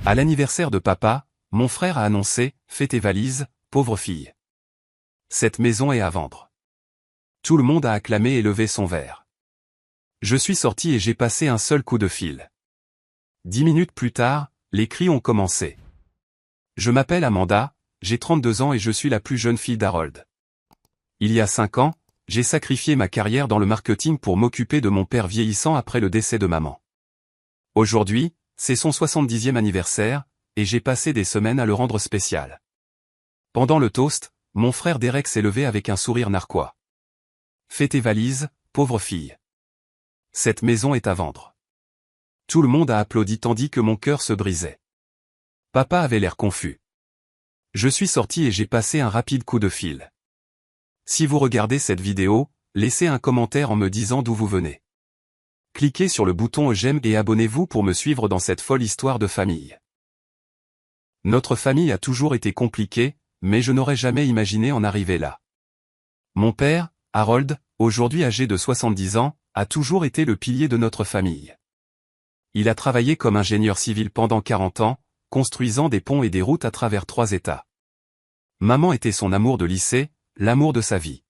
À l'anniversaire de papa, mon frère a annoncé « Fais tes valises, pauvre fille. Cette maison est à vendre ». Tout le monde a acclamé et levé son verre. Je suis sorti et j'ai passé un seul coup de fil. 10 minutes plus tard, les cris ont commencé. Je m'appelle Amanda, j'ai 32 ans et je suis la plus jeune fille d'Harold. Il y a 5 ans, j'ai sacrifié ma carrière dans le marketing pour m'occuper de mon père vieillissant après le décès de maman. Aujourd'hui, c'est son 70e anniversaire, et j'ai passé des semaines à le rendre spécial. Pendant le toast, mon frère Derek s'est levé avec un sourire narquois. « Fais tes valises, pauvre fille. Cette maison est à vendre. » Tout le monde a applaudi tandis que mon cœur se brisait. Papa avait l'air confus. Je suis sorti et j'ai passé un rapide coup de fil. Si vous regardez cette vidéo, laissez un commentaire en me disant d'où vous venez. Cliquez sur le bouton j'aime et abonnez-vous pour me suivre dans cette folle histoire de famille. Notre famille a toujours été compliquée, mais je n'aurais jamais imaginé en arriver là. Mon père, Harold, aujourd'hui âgé de 70 ans, a toujours été le pilier de notre famille. Il a travaillé comme ingénieur civil pendant 40 ans, construisant des ponts et des routes à travers 3 États. Maman était son amour de lycée, l'amour de sa vie.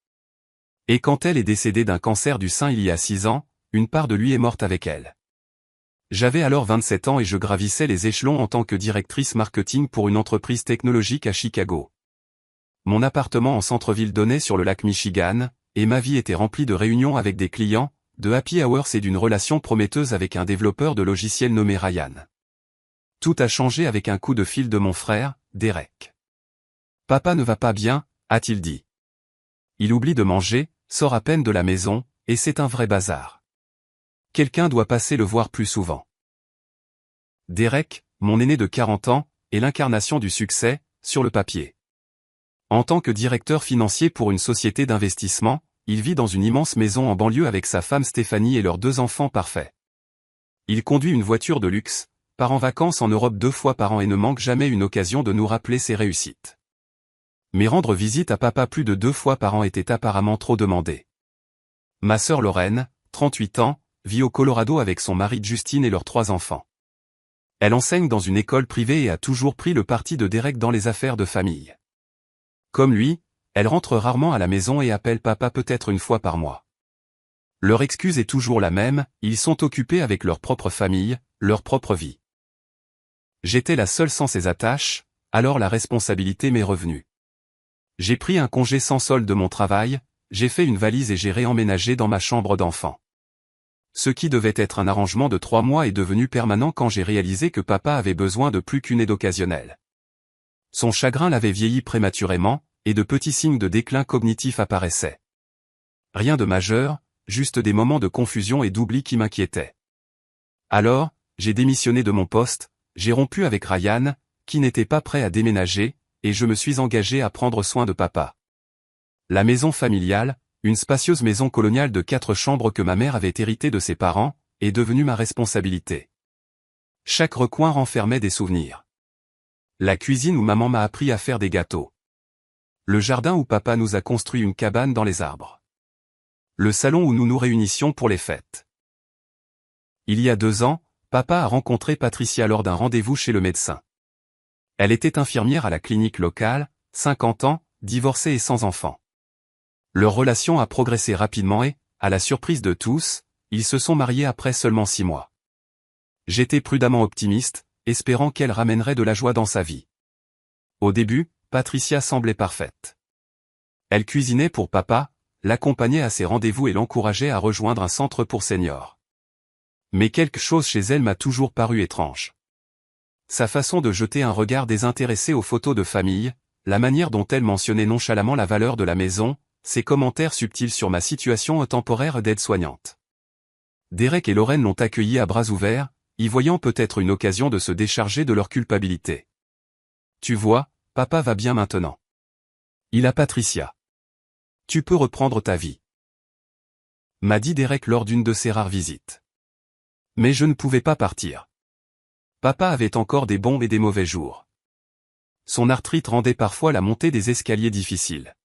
Et quand elle est décédée d'un cancer du sein il y a 6 ans, une part de lui est morte avec elle. J'avais alors 27 ans et je gravissais les échelons en tant que directrice marketing pour une entreprise technologique à Chicago. Mon appartement en centre-ville donnait sur le lac Michigan, et ma vie était remplie de réunions avec des clients, de happy hours et d'une relation prometteuse avec un développeur de logiciels nommé Ryan. Tout a changé avec un coup de fil de mon frère, Derek. « Papa ne va pas bien », a-t-il dit. Il oublie de manger, sort à peine de la maison, et c'est un vrai bazar. Quelqu'un doit passer le voir plus souvent. Derek, mon aîné de 40 ans, est l'incarnation du succès, sur le papier. En tant que directeur financier pour une société d'investissement, il vit dans une immense maison en banlieue avec sa femme Stéphanie et leurs 2 enfants parfaits. Il conduit une voiture de luxe, part en vacances en Europe 2 fois par an et ne manque jamais une occasion de nous rappeler ses réussites. Mais rendre visite à papa plus de 2 fois par an était apparemment trop demandé. Ma sœur Lorraine, 38 ans, vit au Colorado avec son mari Justine et leurs 3 enfants. Elle enseigne dans une école privée et a toujours pris le parti de Derek dans les affaires de famille. Comme lui, elle rentre rarement à la maison et appelle papa peut-être une fois par mois. Leur excuse est toujours la même, ils sont occupés avec leur propre famille, leur propre vie. J'étais la seule sans ces attaches, alors la responsabilité m'est revenue. J'ai pris un congé sans solde de mon travail, j'ai fait une valise et j'ai réemménagé dans ma chambre d'enfant. Ce qui devait être un arrangement de 3 mois est devenu permanent quand j'ai réalisé que papa avait besoin de plus qu'une aide occasionnelle. Son chagrin l'avait vieilli prématurément, et de petits signes de déclin cognitif apparaissaient. Rien de majeur, juste des moments de confusion et d'oubli qui m'inquiétaient. Alors, j'ai démissionné de mon poste, j'ai rompu avec Ryan, qui n'était pas prêt à déménager, et je me suis engagé à prendre soin de papa. La maison familiale, une spacieuse maison coloniale de 4 chambres que ma mère avait héritée de ses parents, est devenue ma responsabilité. Chaque recoin renfermait des souvenirs. La cuisine où maman m'a appris à faire des gâteaux. Le jardin où papa nous a construit une cabane dans les arbres. Le salon où nous nous réunissions pour les fêtes. Il y a 2 ans, papa a rencontré Patricia lors d'un rendez-vous chez le médecin. Elle était infirmière à la clinique locale, 50 ans, divorcée et sans enfant. Leur relation a progressé rapidement et, à la surprise de tous, ils se sont mariés après seulement 6 mois. J'étais prudemment optimiste, espérant qu'elle ramènerait de la joie dans sa vie. Au début, Patricia semblait parfaite. Elle cuisinait pour papa, l'accompagnait à ses rendez-vous et l'encourageait à rejoindre un centre pour seniors. Mais quelque chose chez elle m'a toujours paru étrange. Sa façon de jeter un regard désintéressé aux photos de famille, la manière dont elle mentionnait nonchalamment la valeur de la maison, ses commentaires subtils sur ma situation temporaire d'aide-soignante. Derek et Lorraine l'ont accueilli à bras ouverts, y voyant peut-être une occasion de se décharger de leur culpabilité. Tu vois, papa va bien maintenant. Il a Patricia. Tu peux reprendre ta vie. M'a dit Derek lors d'une de ses rares visites. Mais je ne pouvais pas partir. Papa avait encore des bons et des mauvais jours. Son arthrite rendait parfois la montée des escaliers difficile.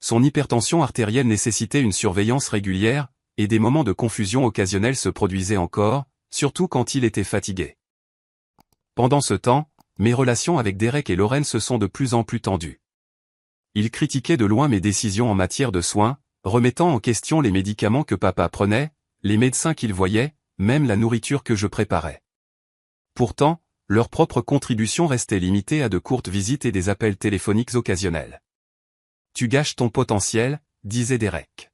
Son hypertension artérielle nécessitait une surveillance régulière, et des moments de confusion occasionnels se produisaient encore, surtout quand il était fatigué. Pendant ce temps, mes relations avec Derek et Lorraine se sont de plus en plus tendues. Ils critiquaient de loin mes décisions en matière de soins, remettant en question les médicaments que papa prenait, les médecins qu'il voyait, même la nourriture que je préparais. Pourtant, leur propre contribution restait limitée à de courtes visites et des appels téléphoniques occasionnels. Tu gâches ton potentiel, disait Derek.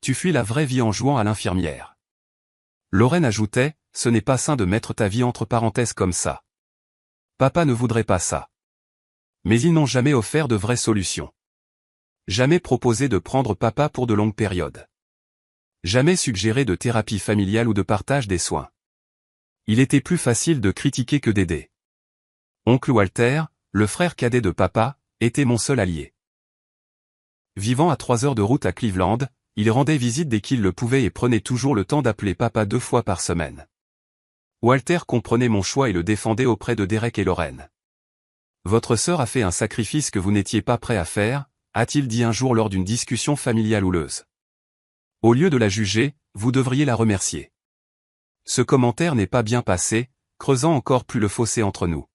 Tu fuis la vraie vie en jouant à l'infirmière. Lorraine ajoutait, ce n'est pas sain de mettre ta vie entre parenthèses comme ça. Papa ne voudrait pas ça. Mais ils n'ont jamais offert de vraies solutions. Jamais proposé de prendre papa pour de longues périodes. Jamais suggéré de thérapie familiale ou de partage des soins. Il était plus facile de critiquer que d'aider. Oncle Walter, le frère cadet de papa, était mon seul allié. Vivant à 3 heures de route à Cleveland, il rendait visite dès qu'il le pouvait et prenait toujours le temps d'appeler papa 2 fois par semaine. Walter comprenait mon choix et le défendait auprès de Derek et Lorraine. Votre sœur a fait un sacrifice que vous n'étiez pas prêt à faire, a-t-il dit un jour lors d'une discussion familiale houleuse. Au lieu de la juger, vous devriez la remercier. Ce commentaire n'est pas bien passé, creusant encore plus le fossé entre nous.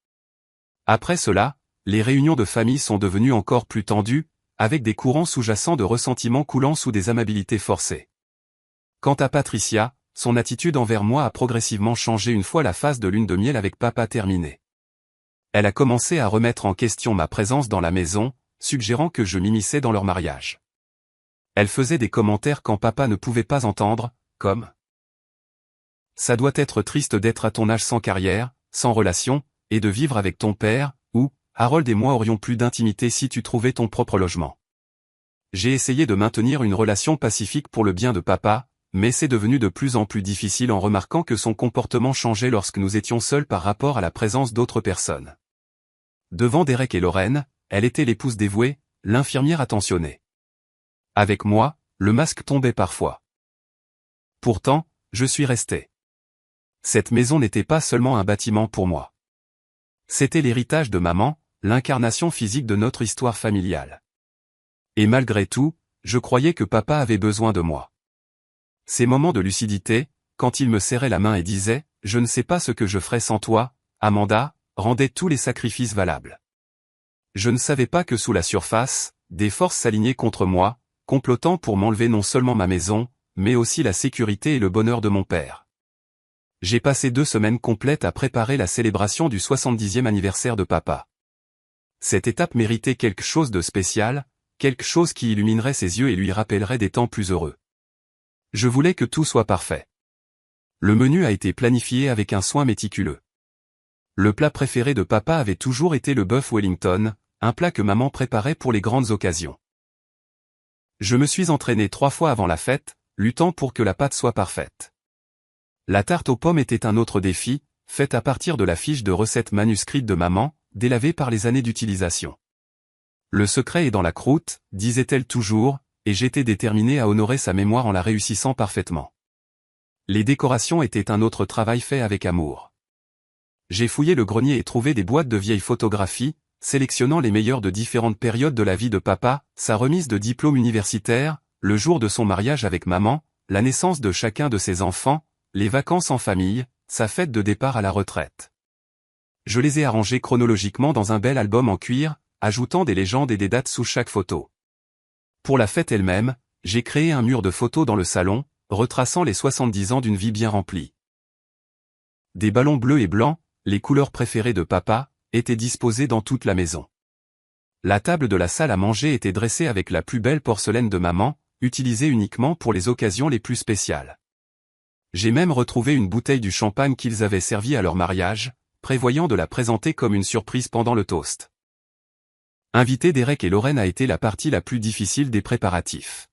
Après cela, les réunions de famille sont devenues encore plus tendues, avec des courants sous-jacents de ressentiment coulant sous des amabilités forcées. Quant à Patricia, son attitude envers moi a progressivement changé une fois la phase de lune de miel avec papa terminée. Elle a commencé à remettre en question ma présence dans la maison, suggérant que je m'immisçais dans leur mariage. Elle faisait des commentaires quand papa ne pouvait pas entendre, comme « Ça doit être triste d'être à ton âge sans carrière, sans relation, et de vivre avec ton père », ou « Harold et moi aurions plus d'intimité si tu trouvais ton propre logement ». J'ai essayé de maintenir une relation pacifique pour le bien de papa, mais c'est devenu de plus en plus difficile en remarquant que son comportement changeait lorsque nous étions seuls par rapport à la présence d'autres personnes. Devant Derek et Lorraine, elle était l'épouse dévouée, l'infirmière attentionnée. Avec moi, le masque tombait parfois. Pourtant, je suis resté. Cette maison n'était pas seulement un bâtiment pour moi. C'était l'héritage de maman, l'incarnation physique de notre histoire familiale. Et malgré tout, je croyais que papa avait besoin de moi. Ces moments de lucidité, quand il me serrait la main et disait « Je ne sais pas ce que je ferais sans toi, Amanda », rendaient tous les sacrifices valables. Je ne savais pas que sous la surface, des forces s'alignaient contre moi, complotant pour m'enlever non seulement ma maison, mais aussi la sécurité et le bonheur de mon père. J'ai passé 2 semaines complètes à préparer la célébration du 70e anniversaire de papa. Cette étape méritait quelque chose de spécial, quelque chose qui illuminerait ses yeux et lui rappellerait des temps plus heureux. Je voulais que tout soit parfait. Le menu a été planifié avec un soin méticuleux. Le plat préféré de papa avait toujours été le bœuf Wellington, un plat que maman préparait pour les grandes occasions. Je me suis entraîné 3 fois avant la fête, luttant pour que la pâte soit parfaite. La tarte aux pommes était un autre défi, faite à partir de la fiche de recette manuscrite de maman, délavée par les années d'utilisation. Le secret est dans la croûte, disait-elle toujours, et j'étais déterminé à honorer sa mémoire en la réussissant parfaitement. Les décorations étaient un autre travail fait avec amour. J'ai fouillé le grenier et trouvé des boîtes de vieilles photographies, sélectionnant les meilleures de différentes périodes de la vie de papa, sa remise de diplôme universitaire, le jour de son mariage avec maman, la naissance de chacun de ses enfants, les vacances en famille, sa fête de départ à la retraite. Je les ai arrangés chronologiquement dans un bel album en cuir, ajoutant des légendes et des dates sous chaque photo. Pour la fête elle-même, j'ai créé un mur de photos dans le salon, retraçant les 70 ans d'une vie bien remplie. Des ballons bleus et blancs, les couleurs préférées de papa, étaient disposés dans toute la maison. La table de la salle à manger était dressée avec la plus belle porcelaine de maman, utilisée uniquement pour les occasions les plus spéciales. J'ai même retrouvé une bouteille du champagne qu'ils avaient servi à leur mariage, prévoyant de la présenter comme une surprise pendant le toast. Inviter Derek et Lorraine a été la partie la plus difficile des préparatifs.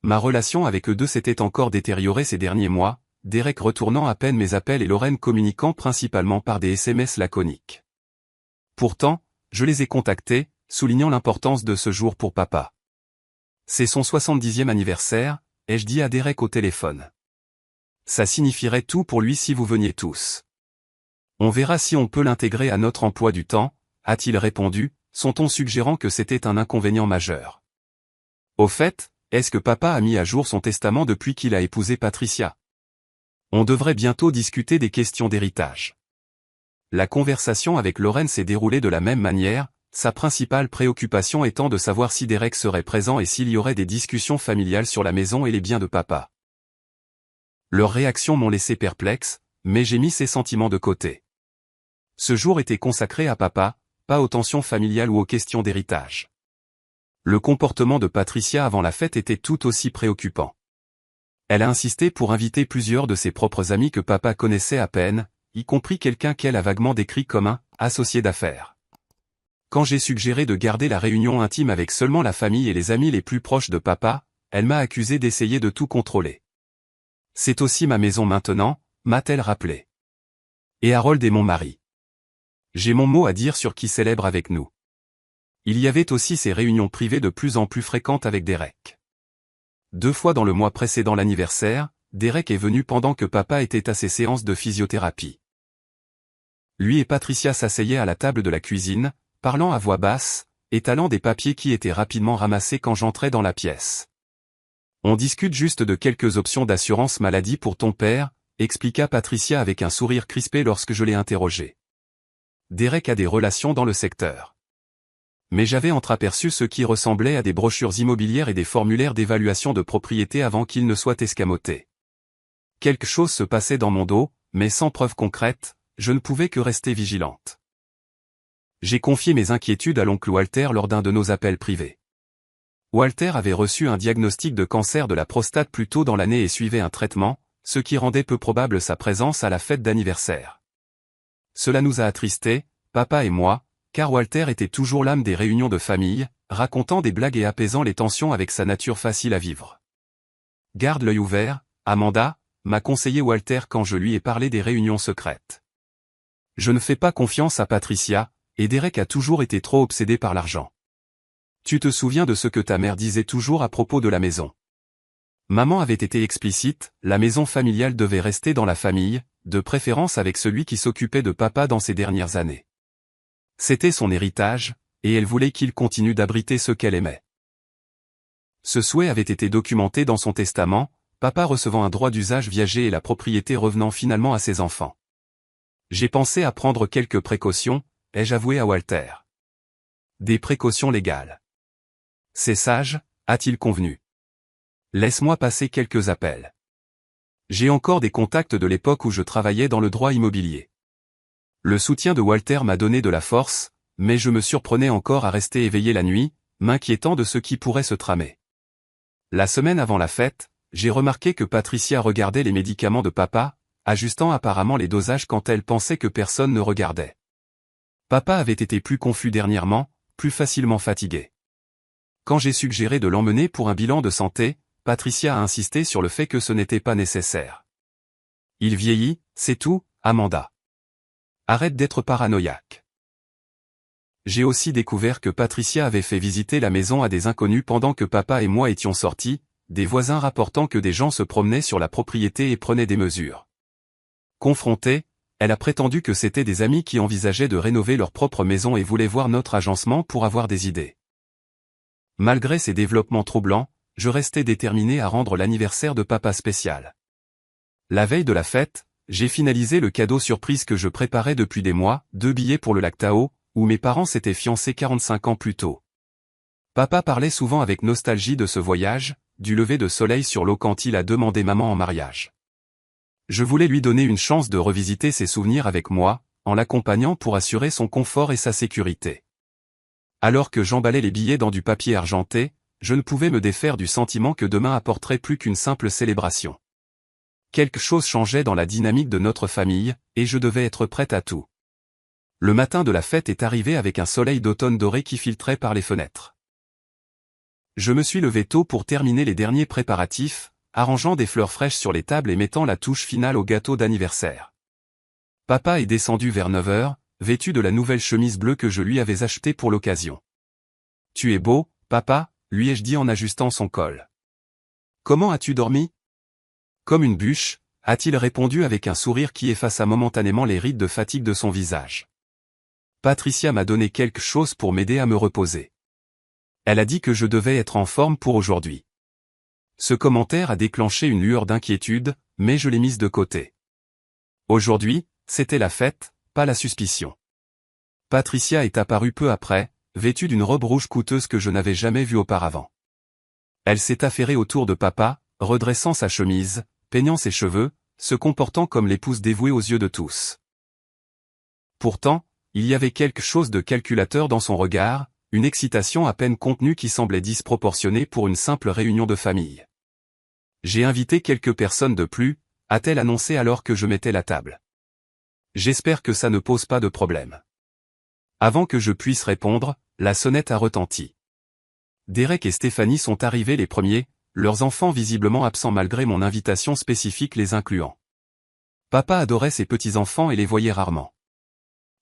Ma relation avec eux deux s'était encore détériorée ces derniers mois, Derek retournant à peine mes appels et Lorraine communiquant principalement par des SMS laconiques. Pourtant, je les ai contactés, soulignant l'importance de ce jour pour papa. C'est son 70e anniversaire, ai-je dit à Derek au téléphone. Ça signifierait tout pour lui si vous veniez tous. On verra si on peut l'intégrer à notre emploi du temps, a-t-il répondu, son ton suggérant que c'était un inconvénient majeur. Au fait, est-ce que papa a mis à jour son testament depuis qu'il a épousé Patricia? On devrait bientôt discuter des questions d'héritage. La conversation avec Lorraine s'est déroulée de la même manière, sa principale préoccupation étant de savoir si Derek serait présent et s'il y aurait des discussions familiales sur la maison et les biens de papa. Leurs réactions m'ont laissé perplexe, mais j'ai mis ces sentiments de côté. Ce jour était consacré à papa, pas aux tensions familiales ou aux questions d'héritage. Le comportement de Patricia avant la fête était tout aussi préoccupant. Elle a insisté pour inviter plusieurs de ses propres amis que papa connaissait à peine, y compris quelqu'un qu'elle a vaguement décrit comme un « associé d'affaires ». Quand j'ai suggéré de garder la réunion intime avec seulement la famille et les amis les plus proches de papa, elle m'a accusé d'essayer de tout contrôler. C'est aussi ma maison maintenant, m'a-t-elle rappelé. Et Harold est mon mari. J'ai mon mot à dire sur qui célèbre avec nous. Il y avait aussi ces réunions privées de plus en plus fréquentes avec Derek. 2 fois dans le mois précédant l'anniversaire, Derek est venu pendant que papa était à ses séances de physiothérapie. Lui et Patricia s'asseyaient à la table de la cuisine, parlant à voix basse, étalant des papiers qui étaient rapidement ramassés quand j'entrais dans la pièce. On discute juste de quelques options d'assurance maladie pour ton père, expliqua Patricia avec un sourire crispé lorsque je l'ai interrogé. Derek a des relations dans le secteur. Mais j'avais entreaperçu ce qui ressemblait à des brochures immobilières et des formulaires d'évaluation de propriété avant qu'ils ne soient escamotés. Quelque chose se passait dans mon dos, mais sans preuve concrète, je ne pouvais que rester vigilante. J'ai confié mes inquiétudes à l'oncle Walter lors d'un de nos appels privés. Walter avait reçu un diagnostic de cancer de la prostate plus tôt dans l'année et suivait un traitement, ce qui rendait peu probable sa présence à la fête d'anniversaire. Cela nous a attristés, papa et moi, car Walter était toujours l'âme des réunions de famille, racontant des blagues et apaisant les tensions avec sa nature facile à vivre. Garde l'œil ouvert, Amanda, m'a conseillé Walter quand je lui ai parlé des réunions secrètes. Je ne fais pas confiance à Patricia, et Derek a toujours été trop obsédé par l'argent. Tu te souviens de ce que ta mère disait toujours à propos de la maison? Maman avait été explicite, la maison familiale devait rester dans la famille, de préférence avec celui qui s'occupait de papa dans ces dernières années. C'était son héritage, et elle voulait qu'il continue d'abriter ce qu'elle aimait. Ce souhait avait été documenté dans son testament, papa recevant un droit d'usage viager et la propriété revenant finalement à ses enfants. J'ai pensé à prendre quelques précautions, ai-je avoué à Walter. Des précautions légales. C'est sage, a-t-il convenu. Laisse-moi passer quelques appels. J'ai encore des contacts de l'époque où je travaillais dans le droit immobilier. Le soutien de Walter m'a donné de la force, mais je me surprenais encore à rester éveillé la nuit, m'inquiétant de ce qui pourrait se tramer. La semaine avant la fête, j'ai remarqué que Patricia regardait les médicaments de papa, ajustant apparemment les dosages quand elle pensait que personne ne regardait. Papa avait été plus confus dernièrement, plus facilement fatigué. Quand j'ai suggéré de l'emmener pour un bilan de santé, Patricia a insisté sur le fait que ce n'était pas nécessaire. Il vieillit, c'est tout, Amanda. Arrête d'être paranoïaque. J'ai aussi découvert que Patricia avait fait visiter la maison à des inconnus pendant que papa et moi étions sortis, des voisins rapportant que des gens se promenaient sur la propriété et prenaient des mesures. Confrontée, elle a prétendu que c'étaient des amis qui envisageaient de rénover leur propre maison et voulaient voir notre agencement pour avoir des idées. Malgré ces développements troublants, je restais déterminé à rendre l'anniversaire de papa spécial. La veille de la fête, j'ai finalisé le cadeau surprise que je préparais depuis des mois, 2 billets pour le lac Tahoe, où mes parents s'étaient fiancés 45 ans plus tôt. Papa parlait souvent avec nostalgie de ce voyage, du lever de soleil sur l'eau quand il a demandé maman en mariage. Je voulais lui donner une chance de revisiter ses souvenirs avec moi, en l'accompagnant pour assurer son confort et sa sécurité. Alors que j'emballais les billets dans du papier argenté, je ne pouvais me défaire du sentiment que demain apporterait plus qu'une simple célébration. Quelque chose changeait dans la dynamique de notre famille, et je devais être prête à tout. Le matin de la fête est arrivé avec un soleil d'automne doré qui filtrait par les fenêtres. Je me suis levé tôt pour terminer les derniers préparatifs, arrangeant des fleurs fraîches sur les tables et mettant la touche finale au gâteau d'anniversaire. Papa est descendu vers 9 heures, vêtu de la nouvelle chemise bleue que je lui avais achetée pour l'occasion. « Tu es beau, papa », lui ai-je dit en ajustant son col. « Comment as-tu dormi ?» Comme une bûche, a-t-il répondu avec un sourire qui effaça momentanément les rides de fatigue de son visage. Patricia m'a donné quelque chose pour m'aider à me reposer. Elle a dit que je devais être en forme pour aujourd'hui. Ce commentaire a déclenché une lueur d'inquiétude, mais je l'ai mise de côté. Aujourd'hui, c'était la fête, pas la suspicion. Patricia est apparue peu après, vêtue d'une robe rouge coûteuse que je n'avais jamais vue auparavant. Elle s'est affairée autour de papa, redressant sa chemise, peignant ses cheveux, se comportant comme l'épouse dévouée aux yeux de tous. Pourtant, il y avait quelque chose de calculateur dans son regard, une excitation à peine contenue qui semblait disproportionnée pour une simple réunion de famille. J'ai invité quelques personnes de plus, a-t-elle annoncé alors que je mettais la table. J'espère que ça ne pose pas de problème. Avant que je puisse répondre, la sonnette a retenti. Derek et Stéphanie sont arrivés les premiers, leurs enfants visiblement absents malgré mon invitation spécifique les incluant. Papa adorait ses petits-enfants et les voyait rarement.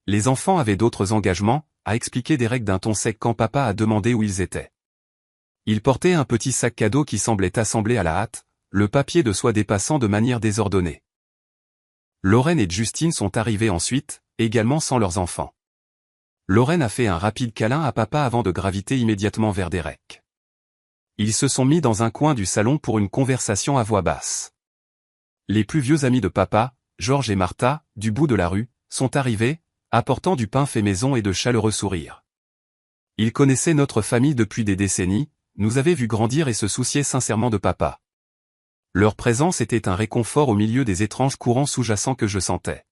Les enfants avaient d'autres engagements, a expliqué Derek d'un ton sec quand papa a demandé où ils étaient. Ils portaient un petit sac cadeau qui semblait assemblé à la hâte, le papier de soie dépassant de manière désordonnée. Lorraine et Justine sont arrivés ensuite, également sans leurs enfants. Lorraine a fait un rapide câlin à papa avant de graviter immédiatement vers Derek. Ils se sont mis dans un coin du salon pour une conversation à voix basse. Les plus vieux amis de papa, Georges et Martha, du bout de la rue, sont arrivés, apportant du pain fait maison et de chaleureux sourires. Ils connaissaient notre famille depuis des décennies, nous avaient vus grandir et se souciaient sincèrement de papa. Leur présence était un réconfort au milieu des étranges courants sous-jacents que je sentais.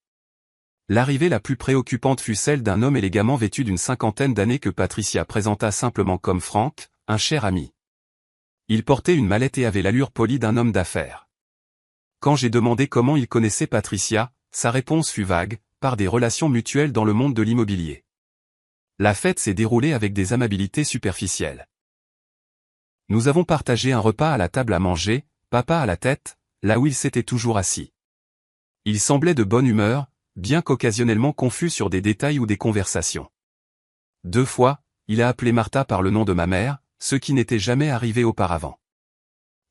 L'arrivée la plus préoccupante fut celle d'un homme élégamment vêtu d'une cinquantaine d'années que Patricia présenta simplement comme Franck, un cher ami. Il portait une mallette et avait l'allure polie d'un homme d'affaires. Quand j'ai demandé comment il connaissait Patricia, sa réponse fut vague, par des relations mutuelles dans le monde de l'immobilier. La fête s'est déroulée avec des amabilités superficielles. Nous avons partagé un repas à la table à manger, papa à la tête, là où il s'était toujours assis. Il semblait de bonne humeur, bien qu'occasionnellement confus sur des détails ou des conversations. 2 fois, il a appelé Martha par le nom de ma mère, ce qui n'était jamais arrivé auparavant.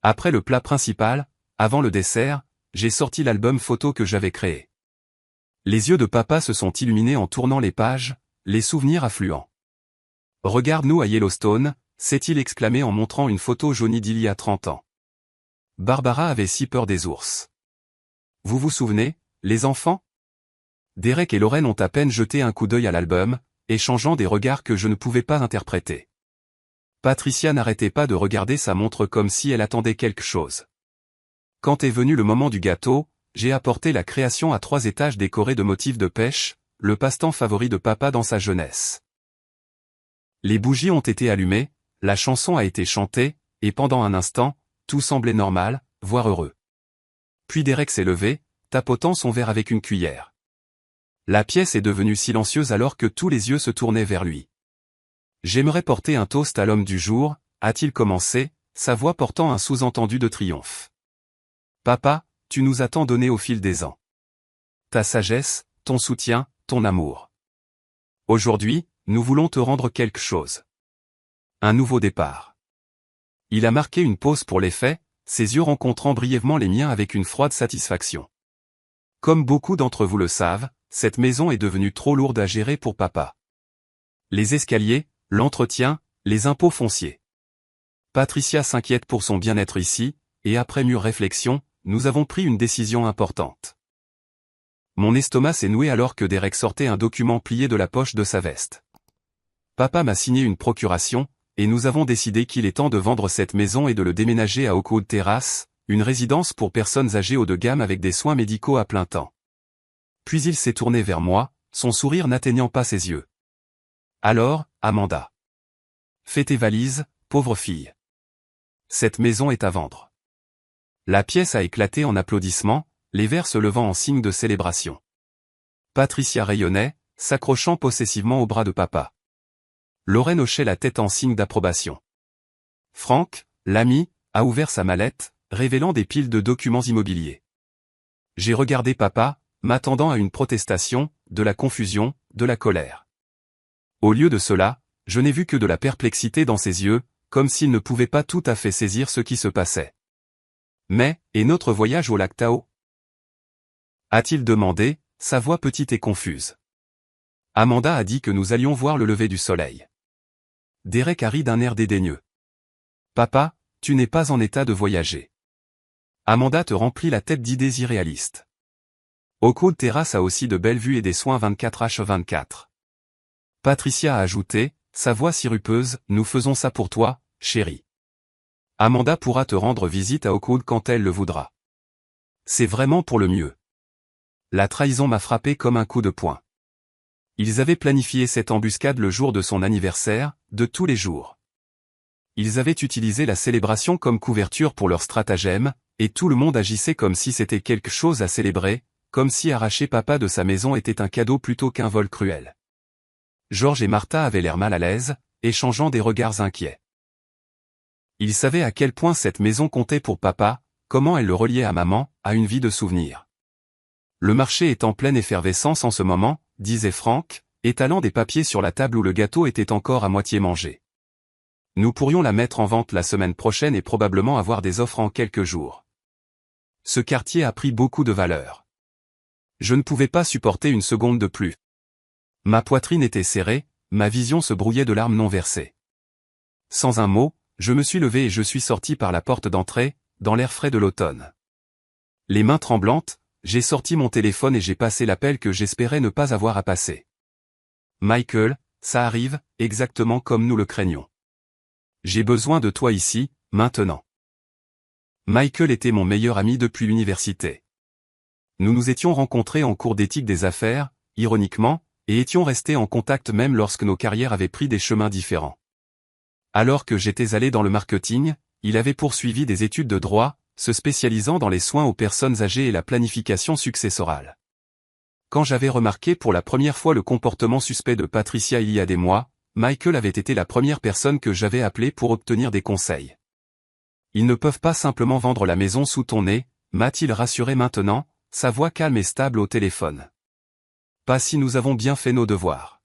Après le plat principal, avant le dessert, j'ai sorti l'album photo que j'avais créé. Les yeux de papa se sont illuminés en tournant les pages, les souvenirs affluents. « Regarde-nous à Yellowstone », s'est-il exclamé en montrant une photo jaunie d'il y a 30 ans. Barbara avait si peur des ours. Vous vous souvenez, les enfants ? Derek et Lorraine ont à peine jeté un coup d'œil à l'album, échangeant des regards que je ne pouvais pas interpréter. Patricia n'arrêtait pas de regarder sa montre comme si elle attendait quelque chose. Quand est venu le moment du gâteau, j'ai apporté la création à 3 étages décorée de motifs de pêche, le passe-temps favori de papa dans sa jeunesse. Les bougies ont été allumées, la chanson a été chantée, et pendant un instant, tout semblait normal, voire heureux. Puis Derek s'est levé, tapotant son verre avec une cuillère. La pièce est devenue silencieuse alors que tous les yeux se tournaient vers lui. J'aimerais porter un toast à l'homme du jour, a-t-il commencé, sa voix portant un sous-entendu de triomphe. Papa, tu nous as tant donné au fil des ans. Ta sagesse, ton soutien, ton amour. Aujourd'hui, nous voulons te rendre quelque chose. Un nouveau départ. Il a marqué une pause pour l'effet, ses yeux rencontrant brièvement les miens avec une froide satisfaction. Comme beaucoup d'entre vous le savent, cette maison est devenue trop lourde à gérer pour papa. Les escaliers, l'entretien, les impôts fonciers. Patricia s'inquiète pour son bien-être ici, et après mûre réflexion, nous avons pris une décision importante. Mon estomac s'est noué alors que Derek sortait un document plié de la poche de sa veste. Papa m'a signé une procuration, et nous avons décidé qu'il est temps de vendre cette maison et de le déménager à Oakwood Terrace, une résidence pour personnes âgées haut de gamme avec des soins médicaux à plein temps. Puis il s'est tourné vers moi, son sourire n'atteignant pas ses yeux. Alors, Amanda. Fais tes valises, pauvre fille. Cette maison est à vendre. La pièce a éclaté en applaudissements, les verres se levant en signe de célébration. Patricia rayonnait, s'accrochant possessivement au bras de papa. Lorraine hochait la tête en signe d'approbation. Franck, l'ami, a ouvert sa mallette, révélant des piles de documents immobiliers. J'ai regardé papa, m'attendant à une protestation, de la confusion, de la colère. Au lieu de cela, je n'ai vu que de la perplexité dans ses yeux, comme s'il ne pouvait pas tout à fait saisir ce qui se passait. Mais, et notre voyage au lac Tao ? A-t-il demandé, sa voix petite et confuse. Amanda a dit que nous allions voir le lever du soleil. Derek a ri d'un air dédaigneux. Papa, tu n'es pas en état de voyager. Amanda te remplit la tête d'idées irréalistes. Oakwood Terrace a aussi de belles vues et des soins 24h24. Patricia a ajouté, sa voix sirupeuse, nous faisons ça pour toi, chérie. Amanda pourra te rendre visite à Oakwood quand elle le voudra. C'est vraiment pour le mieux. La trahison m'a frappé comme un coup de poing. Ils avaient planifié cette embuscade le jour de son anniversaire, de tous les jours. Ils avaient utilisé la célébration comme couverture pour leur stratagème, et tout le monde agissait comme si c'était quelque chose à célébrer, comme si arracher papa de sa maison était un cadeau plutôt qu'un vol cruel. George et Martha avaient l'air mal à l'aise, échangeant des regards inquiets. Ils savaient à quel point cette maison comptait pour papa, comment elle le reliait à maman, à une vie de souvenirs. Le marché est en pleine effervescence en ce moment, disait Frank, étalant des papiers sur la table où le gâteau était encore à moitié mangé. Nous pourrions la mettre en vente la semaine prochaine et probablement avoir des offres en quelques jours. Ce quartier a pris beaucoup de valeur. Je ne pouvais pas supporter une seconde de plus. Ma poitrine était serrée, ma vision se brouillait de larmes non versées. Sans un mot, je me suis levé et je suis sorti par la porte d'entrée, dans l'air frais de l'automne. Les mains tremblantes, j'ai sorti mon téléphone et j'ai passé l'appel que j'espérais ne pas avoir à passer. Michael, ça arrive, exactement comme nous le craignions. J'ai besoin de toi ici, maintenant. Michael était mon meilleur ami depuis l'université. Nous nous étions rencontrés en cours d'éthique des affaires, ironiquement, et étions restés en contact même lorsque nos carrières avaient pris des chemins différents. Alors que j'étais allé dans le marketing, il avait poursuivi des études de droit, se spécialisant dans les soins aux personnes âgées et la planification successorale. Quand j'avais remarqué pour la première fois le comportement suspect de Patricia il y a des mois, Michael avait été la première personne que j'avais appelée pour obtenir des conseils. Ils ne peuvent pas simplement vendre la maison sous ton nez, m'a-t-il rassuré maintenant, sa voix calme et stable au téléphone. Pas si nous avons bien fait nos devoirs.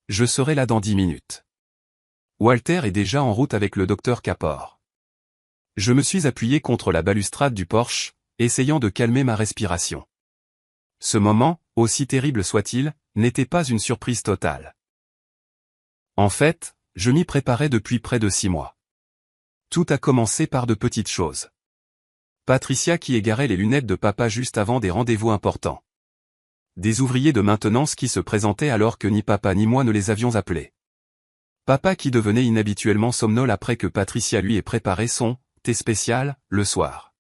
Je serai là dans 10 minutes. Walter est déjà en route avec le docteur Kapor. Je me suis appuyé contre la balustrade du porche, essayant de calmer ma respiration. Ce moment, aussi terrible soit-il, n'était pas une surprise totale. En fait, je m'y préparais depuis près de 6 mois. Tout a commencé par de petites choses. Patricia qui égarait les lunettes de papa juste avant des rendez-vous importants. Des ouvriers de maintenance qui se présentaient alors que ni papa ni moi ne les avions appelés. Papa qui devenait inhabituellement somnolent après que Patricia lui ait préparé son thé spécial, le soir.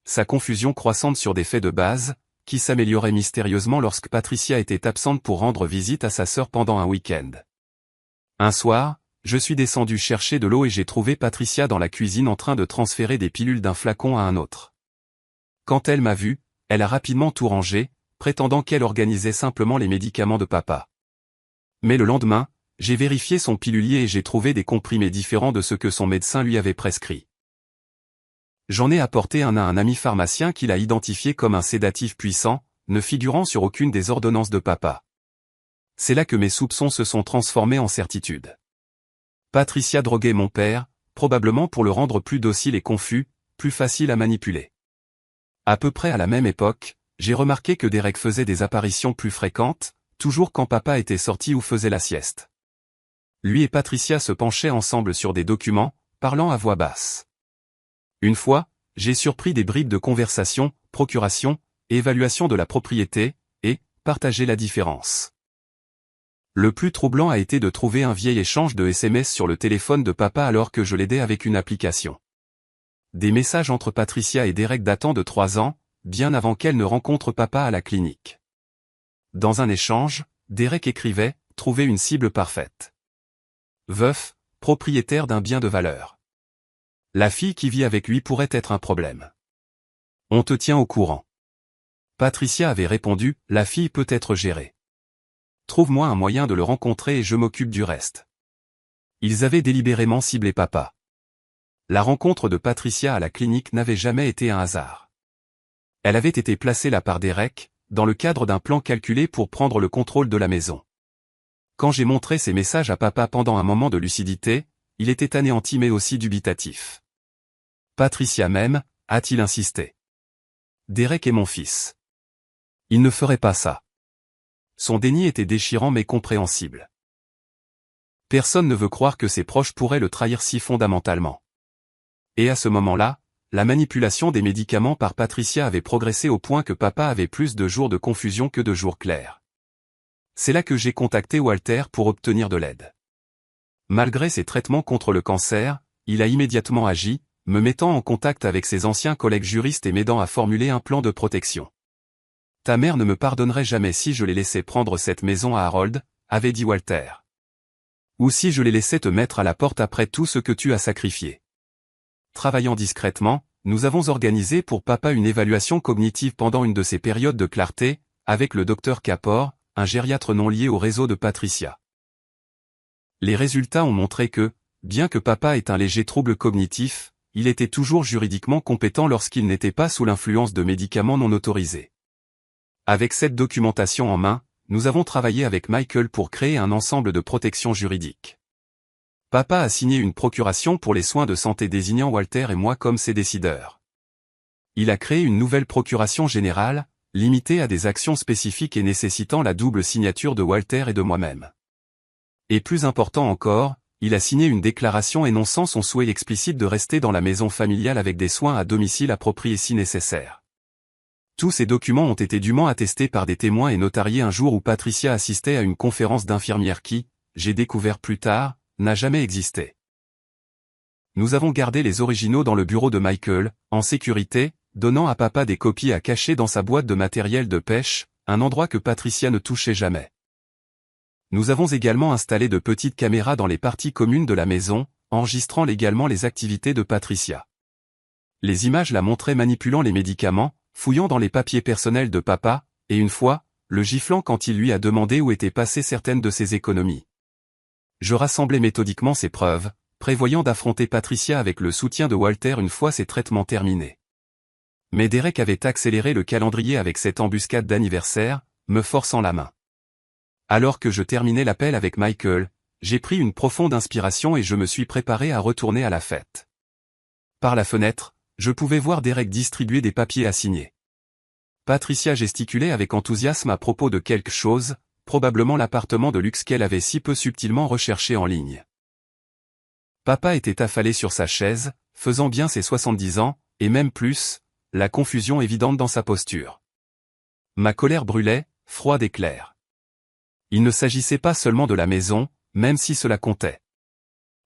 Sa confusion croissante sur des faits de base, qui s'améliorait mystérieusement lorsque Patricia était absente pour rendre visite à sa sœur pendant un week-end. Un soir, je suis descendu chercher de l'eau et j'ai trouvé Patricia dans la cuisine en train de transférer des pilules d'un flacon à un autre. Quand elle m'a vu, elle a rapidement tout rangé, prétendant qu'elle organisait simplement les médicaments de papa. Mais le lendemain, j'ai vérifié son pilulier et j'ai trouvé des comprimés différents de ce que son médecin lui avait prescrit. J'en ai apporté un à un ami pharmacien qui l'a identifié comme un sédatif puissant, ne figurant sur aucune des ordonnances de papa. C'est là que mes soupçons se sont transformés en certitude. Patricia droguait mon père, probablement pour le rendre plus docile et confus, plus facile à manipuler. À peu près à la même époque, j'ai remarqué que Derek faisait des apparitions plus fréquentes, toujours quand papa était sorti ou faisait la sieste. Lui et Patricia se penchaient ensemble sur des documents, parlant à voix basse. Une fois, j'ai surpris des bribes de conversation, procuration, évaluation de la propriété, et partager la différence. Le plus troublant a été de trouver un vieil échange de SMS sur le téléphone de papa alors que je l'aidais avec une application. Des messages entre Patricia et Derek datant de 3 ans, bien avant qu'elle ne rencontre papa à la clinique. Dans un échange, Derek écrivait « Trouver une cible parfaite. Veuf, propriétaire d'un bien de valeur. La fille qui vit avec lui pourrait être un problème. On te tient au courant. » Patricia avait répondu « La fille peut être gérée. Trouve-moi un moyen de le rencontrer et je m'occupe du reste. » Ils avaient délibérément ciblé papa. La rencontre de Patricia à la clinique n'avait jamais été un hasard. Elle avait été placée là par Derek, dans le cadre d'un plan calculé pour prendre le contrôle de la maison. Quand j'ai montré ces messages à papa pendant un moment de lucidité, il était anéanti mais aussi dubitatif. Patricia même, a-t-il insisté. Derek est mon fils. Il ne ferait pas ça. Son déni était déchirant mais compréhensible. Personne ne veut croire que ses proches pourraient le trahir si fondamentalement. Et à ce moment-là, la manipulation des médicaments par Patricia avait progressé au point que papa avait plus de jours de confusion que de jours clairs. C'est là que j'ai contacté Walter pour obtenir de l'aide. Malgré ses traitements contre le cancer, il a immédiatement agi, me mettant en contact avec ses anciens collègues juristes et m'aidant à formuler un plan de protection. Ta mère ne me pardonnerait jamais si je l'ai laissé prendre cette maison à Harold, avait dit Walter. Ou si je l'ai laissé te mettre à la porte après tout ce que tu as sacrifié. Travaillant discrètement, nous avons organisé pour papa une évaluation cognitive pendant une de ces périodes de clarté, avec le docteur Kapor, un gériatre non lié au réseau de Patricia. Les résultats ont montré que, bien que papa ait un léger trouble cognitif, il était toujours juridiquement compétent lorsqu'il n'était pas sous l'influence de médicaments non autorisés. Avec cette documentation en main, nous avons travaillé avec Michael pour créer un ensemble de protections juridiques. Papa a signé une procuration pour les soins de santé désignant Walter et moi comme ses décideurs. Il a créé une nouvelle procuration générale, limitée à des actions spécifiques et nécessitant la double signature de Walter et de moi-même. Et plus important encore, il a signé une déclaration énonçant son souhait explicite de rester dans la maison familiale avec des soins à domicile appropriés si nécessaire. Tous ces documents ont été dûment attestés par des témoins et notariés un jour où Patricia assistait à une conférence d'infirmières qui, j'ai découvert plus tard, n'a jamais existé. Nous avons gardé les originaux dans le bureau de Michael, en sécurité, donnant à papa des copies à cacher dans sa boîte de matériel de pêche, un endroit que Patricia ne touchait jamais. Nous avons également installé de petites caméras dans les parties communes de la maison, enregistrant légalement les activités de Patricia. Les images la montraient manipulant les médicaments, fouillant dans les papiers personnels de papa, et une fois, le giflant quand il lui a demandé où étaient passées certaines de ses économies. Je rassemblais méthodiquement ces preuves, prévoyant d'affronter Patricia avec le soutien de Walter une fois ses traitements terminés. Mais Derek avait accéléré le calendrier avec cette embuscade d'anniversaire, me forçant la main. Alors que je terminais l'appel avec Michael, j'ai pris une profonde inspiration et je me suis préparé à retourner à la fête. Par la fenêtre, je pouvais voir Derek distribuer des papiers à signer. Patricia gesticulait avec enthousiasme à propos de quelque chose, probablement l'appartement de luxe qu'elle avait si peu subtilement recherché en ligne. Papa était affalé sur sa chaise, faisant bien ses 70 ans, et même plus, la confusion évidente dans sa posture. Ma colère brûlait, froide et claire. Il ne s'agissait pas seulement de la maison, même si cela comptait.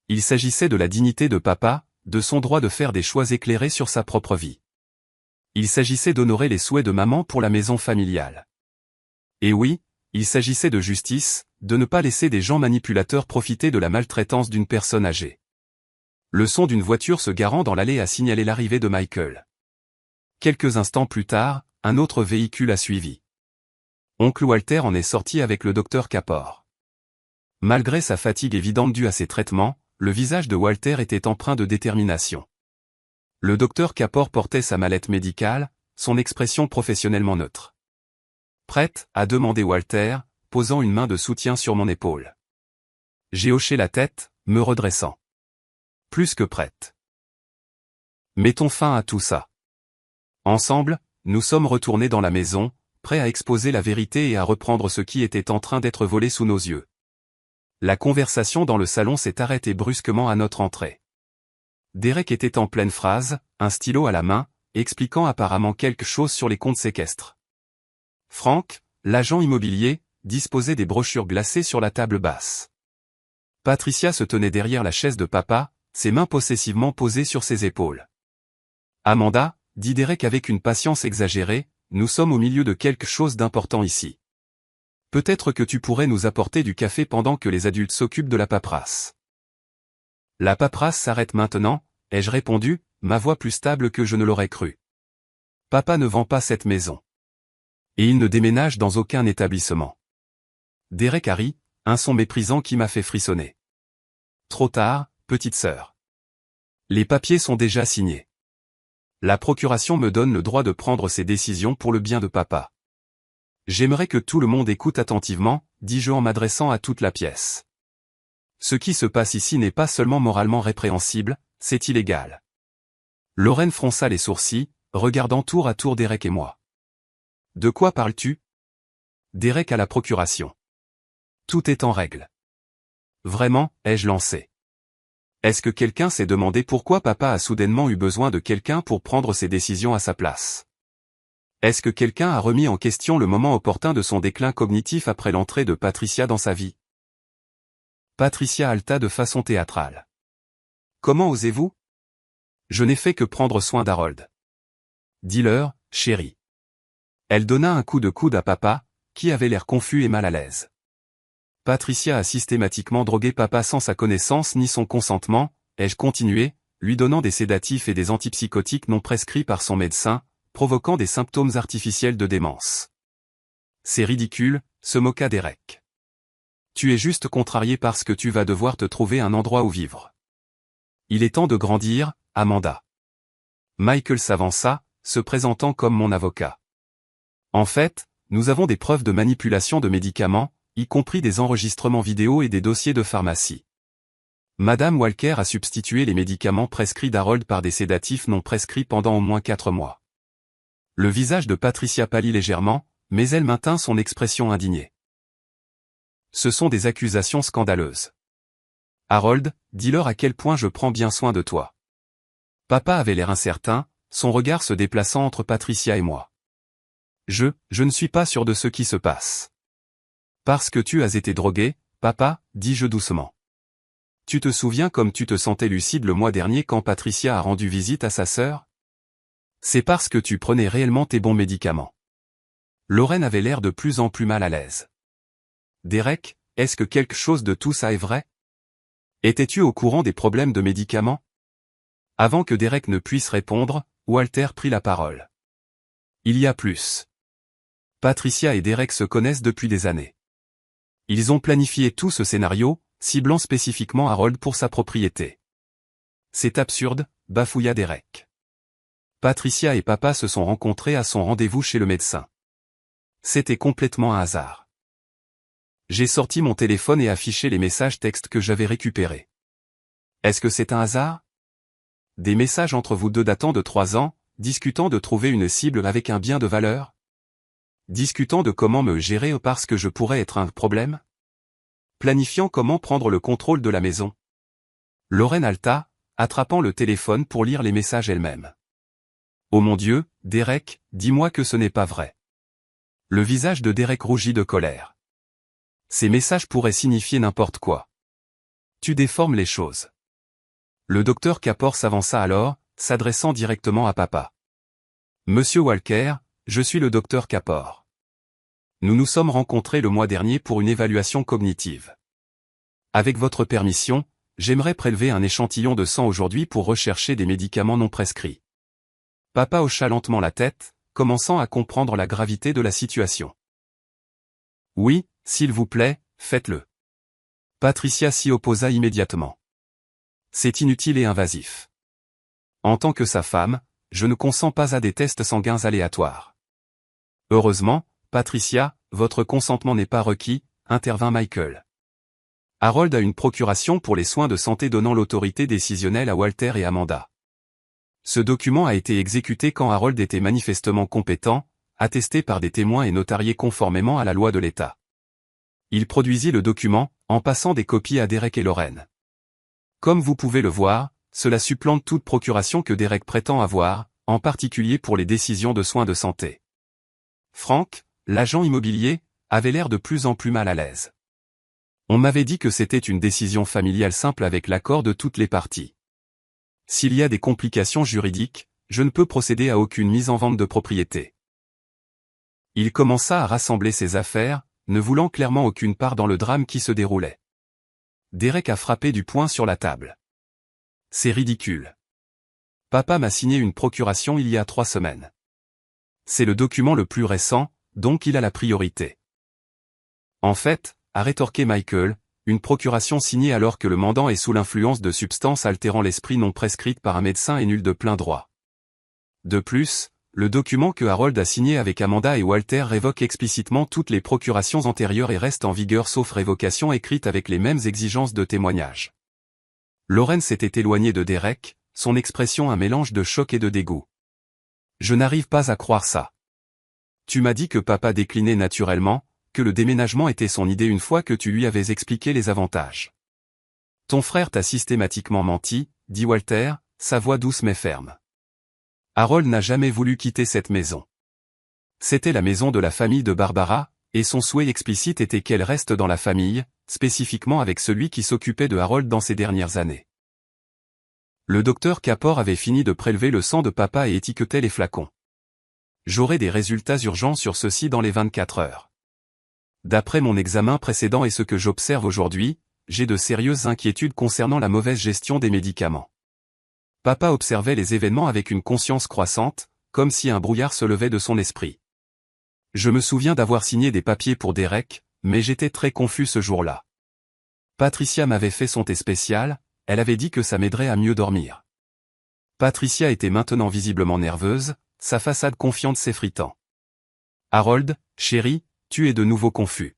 Il s'agissait de la dignité de papa, de son droit de faire des choix éclairés sur sa propre vie. Il s'agissait d'honorer les souhaits de maman pour la maison familiale. Et oui, il s'agissait de justice, de ne pas laisser des gens manipulateurs profiter de la maltraitance d'une personne âgée. Le son d'une voiture se garant dans l'allée a signalé l'arrivée de Michael. Quelques instants plus tard, un autre véhicule a suivi. Oncle Walter en est sorti avec le docteur Kapor. Malgré sa fatigue évidente due à ses traitements, le visage de Walter était empreint de détermination. Le docteur Kapor portait sa mallette médicale, son expression professionnellement neutre. Prête, a demandé Walter, posant une main de soutien sur mon épaule. J'ai hoché la tête, me redressant. Plus que prête. Mettons fin à tout ça. Ensemble, nous sommes retournés dans la maison, prêts à exposer la vérité et à reprendre ce qui était en train d'être volé sous nos yeux. La conversation dans le salon s'est arrêtée brusquement à notre entrée. Derek était en pleine phrase, un stylo à la main, expliquant apparemment quelque chose sur les comptes séquestres. Frank, l'agent immobilier, disposait des brochures glacées sur la table basse. Patricia se tenait derrière la chaise de papa, ses mains possessivement posées sur ses épaules. Amanda, dit Derek avec une patience exagérée, nous sommes au milieu de quelque chose d'important ici. Peut-être que tu pourrais nous apporter du café pendant que les adultes s'occupent de la paperasse. La paperasse s'arrête maintenant, ai-je répondu, ma voix plus stable que je ne l'aurais cru. Papa ne vend pas cette maison. Et il ne déménage dans aucun établissement. Derek a ri, un son méprisant qui m'a fait frissonner. Trop tard, petite sœur. Les papiers sont déjà signés. La procuration me donne le droit de prendre ces décisions pour le bien de papa. J'aimerais que tout le monde écoute attentivement, dis-je en m'adressant à toute la pièce. Ce qui se passe ici n'est pas seulement moralement répréhensible, c'est illégal. Lorraine fronça les sourcils, regardant tour à tour Derek et moi. De quoi parles-tu? Derek à la procuration. Tout est en règle. Vraiment, ai-je lancé. Est-ce que quelqu'un s'est demandé pourquoi papa a soudainement eu besoin de quelqu'un pour prendre ses décisions à sa place? Est-ce que quelqu'un a remis en question le moment opportun de son déclin cognitif après l'entrée de Patricia dans sa vie? Patricia halta de façon théâtrale. Comment osez-vous? Je n'ai fait que prendre soin d'Harold. Dis-leur, chérie. Elle donna un coup de coude à papa, qui avait l'air confus et mal à l'aise. Patricia a systématiquement drogué papa sans sa connaissance ni son consentement, ai-je continué, lui donnant des sédatifs et des antipsychotiques non prescrits par son médecin, provoquant des symptômes artificiels de démence. C'est ridicule, se moqua Derek. Tu es juste contrarié parce que tu vas devoir te trouver un endroit où vivre. Il est temps de grandir, Amanda. Michael s'avança, se présentant comme mon avocat. En fait, nous avons des preuves de manipulation de médicaments, y compris des enregistrements vidéo et des dossiers de pharmacie. Madame Walker a substitué les médicaments prescrits d'Harold par des sédatifs non prescrits pendant au moins 4 mois. Le visage de Patricia pâlit légèrement, mais elle maintint son expression indignée. Ce sont des accusations scandaleuses. Harold, dis-leur à quel point je prends bien soin de toi. Papa avait l'air incertain, son regard se déplaçant entre Patricia et moi. Je ne suis pas sûr de ce qui se passe. Parce que tu as été drogué, papa, dis-je doucement. Tu te souviens comme tu te sentais lucide le mois dernier quand Patricia a rendu visite à sa sœur? C'est parce que tu prenais réellement tes bons médicaments. Lorraine avait l'air de plus en plus mal à l'aise. Derek, est-ce que quelque chose de tout ça est vrai? Étais-tu au courant des problèmes de médicaments? Avant que Derek ne puisse répondre, Walter prit la parole. Il y a plus. Patricia et Derek se connaissent depuis des années. Ils ont planifié tout ce scénario, ciblant spécifiquement Harold pour sa propriété. C'est absurde, bafouilla Derek. Patricia et papa se sont rencontrés à son rendez-vous chez le médecin. C'était complètement un hasard. J'ai sorti mon téléphone et affiché les messages textes que j'avais récupérés. Est-ce que c'est un hasard? Des messages entre vous deux datant de 3 ans, discutant de trouver une cible avec un bien de valeur? Discutant de comment me gérer parce que je pourrais être un problème? Planifiant comment prendre le contrôle de la maison? Lorraine halta, attrapant le téléphone pour lire les messages elle-même. Oh mon Dieu, Derek, dis-moi que ce n'est pas vrai. Le visage de Derek rougit de colère. Ces messages pourraient signifier n'importe quoi. Tu déformes les choses. Le docteur Kapor s'avança alors, s'adressant directement à papa. Monsieur Walker, je suis le docteur Kapor. Nous nous sommes rencontrés le mois dernier pour une évaluation cognitive. Avec votre permission, j'aimerais prélever un échantillon de sang aujourd'hui pour rechercher des médicaments non prescrits. Papa hocha lentement la tête, commençant à comprendre la gravité de la situation. Oui, s'il vous plaît, faites-le. Patricia s'y opposa immédiatement. C'est inutile et invasif. En tant que sa femme, je ne consens pas à des tests sanguins aléatoires. Heureusement, Patricia, votre consentement n'est pas requis, intervint Michael. Harold a une procuration pour les soins de santé donnant l'autorité décisionnelle à Walter et Amanda. Ce document a été exécuté quand Harold était manifestement compétent, attesté par des témoins et notarié conformément à la loi de l'État. Il produisit le document, en passant des copies à Derek et Lorraine. Comme vous pouvez le voir, cela supplante toute procuration que Derek prétend avoir, en particulier pour les décisions de soins de santé. Frank, l'agent immobilier, avait l'air de plus en plus mal à l'aise. On m'avait dit que c'était une décision familiale simple avec l'accord de toutes les parties. S'il y a des complications juridiques, je ne peux procéder à aucune mise en vente de propriété. Il commença à rassembler ses affaires, ne voulant clairement aucune part dans le drame qui se déroulait. Derek a frappé du poing sur la table. C'est ridicule. Papa m'a signé une procuration il y a 3 semaines. C'est le document le plus récent, donc il a la priorité. En fait, a rétorqué Michael, une procuration signée alors que le mandant est sous l'influence de substances altérant l'esprit non prescrites par un médecin est nulle de plein droit. De plus, le document que Harold a signé avec Amanda et Walter révoque explicitement toutes les procurations antérieures et reste en vigueur sauf révocation écrite avec les mêmes exigences de témoignage. Lorraine s'était éloignée de Derek, son expression un mélange de choc et de dégoût. Je n'arrive pas à croire ça. Tu m'as dit que papa déclinait naturellement, que le déménagement était son idée une fois que tu lui avais expliqué les avantages. Ton frère t'a systématiquement menti, dit Walter, sa voix douce mais ferme. Harold n'a jamais voulu quitter cette maison. C'était la maison de la famille de Barbara, et son souhait explicite était qu'elle reste dans la famille, spécifiquement avec celui qui s'occupait de Harold dans ces dernières années. Le docteur Kapor avait fini de prélever le sang de papa et étiquetait les flacons. J'aurai des résultats urgents sur ceci dans les 24 heures. D'après mon examen précédent et ce que j'observe aujourd'hui, j'ai de sérieuses inquiétudes concernant la mauvaise gestion des médicaments. Papa observait les événements avec une conscience croissante, comme si un brouillard se levait de son esprit. Je me souviens d'avoir signé des papiers pour Derek, mais j'étais très confus ce jour-là. Patricia m'avait fait son thé spécial, elle avait dit que ça m'aiderait à mieux dormir. Patricia était maintenant visiblement nerveuse, sa façade confiante s'effritant. Harold, chéri, tu es de nouveau confus.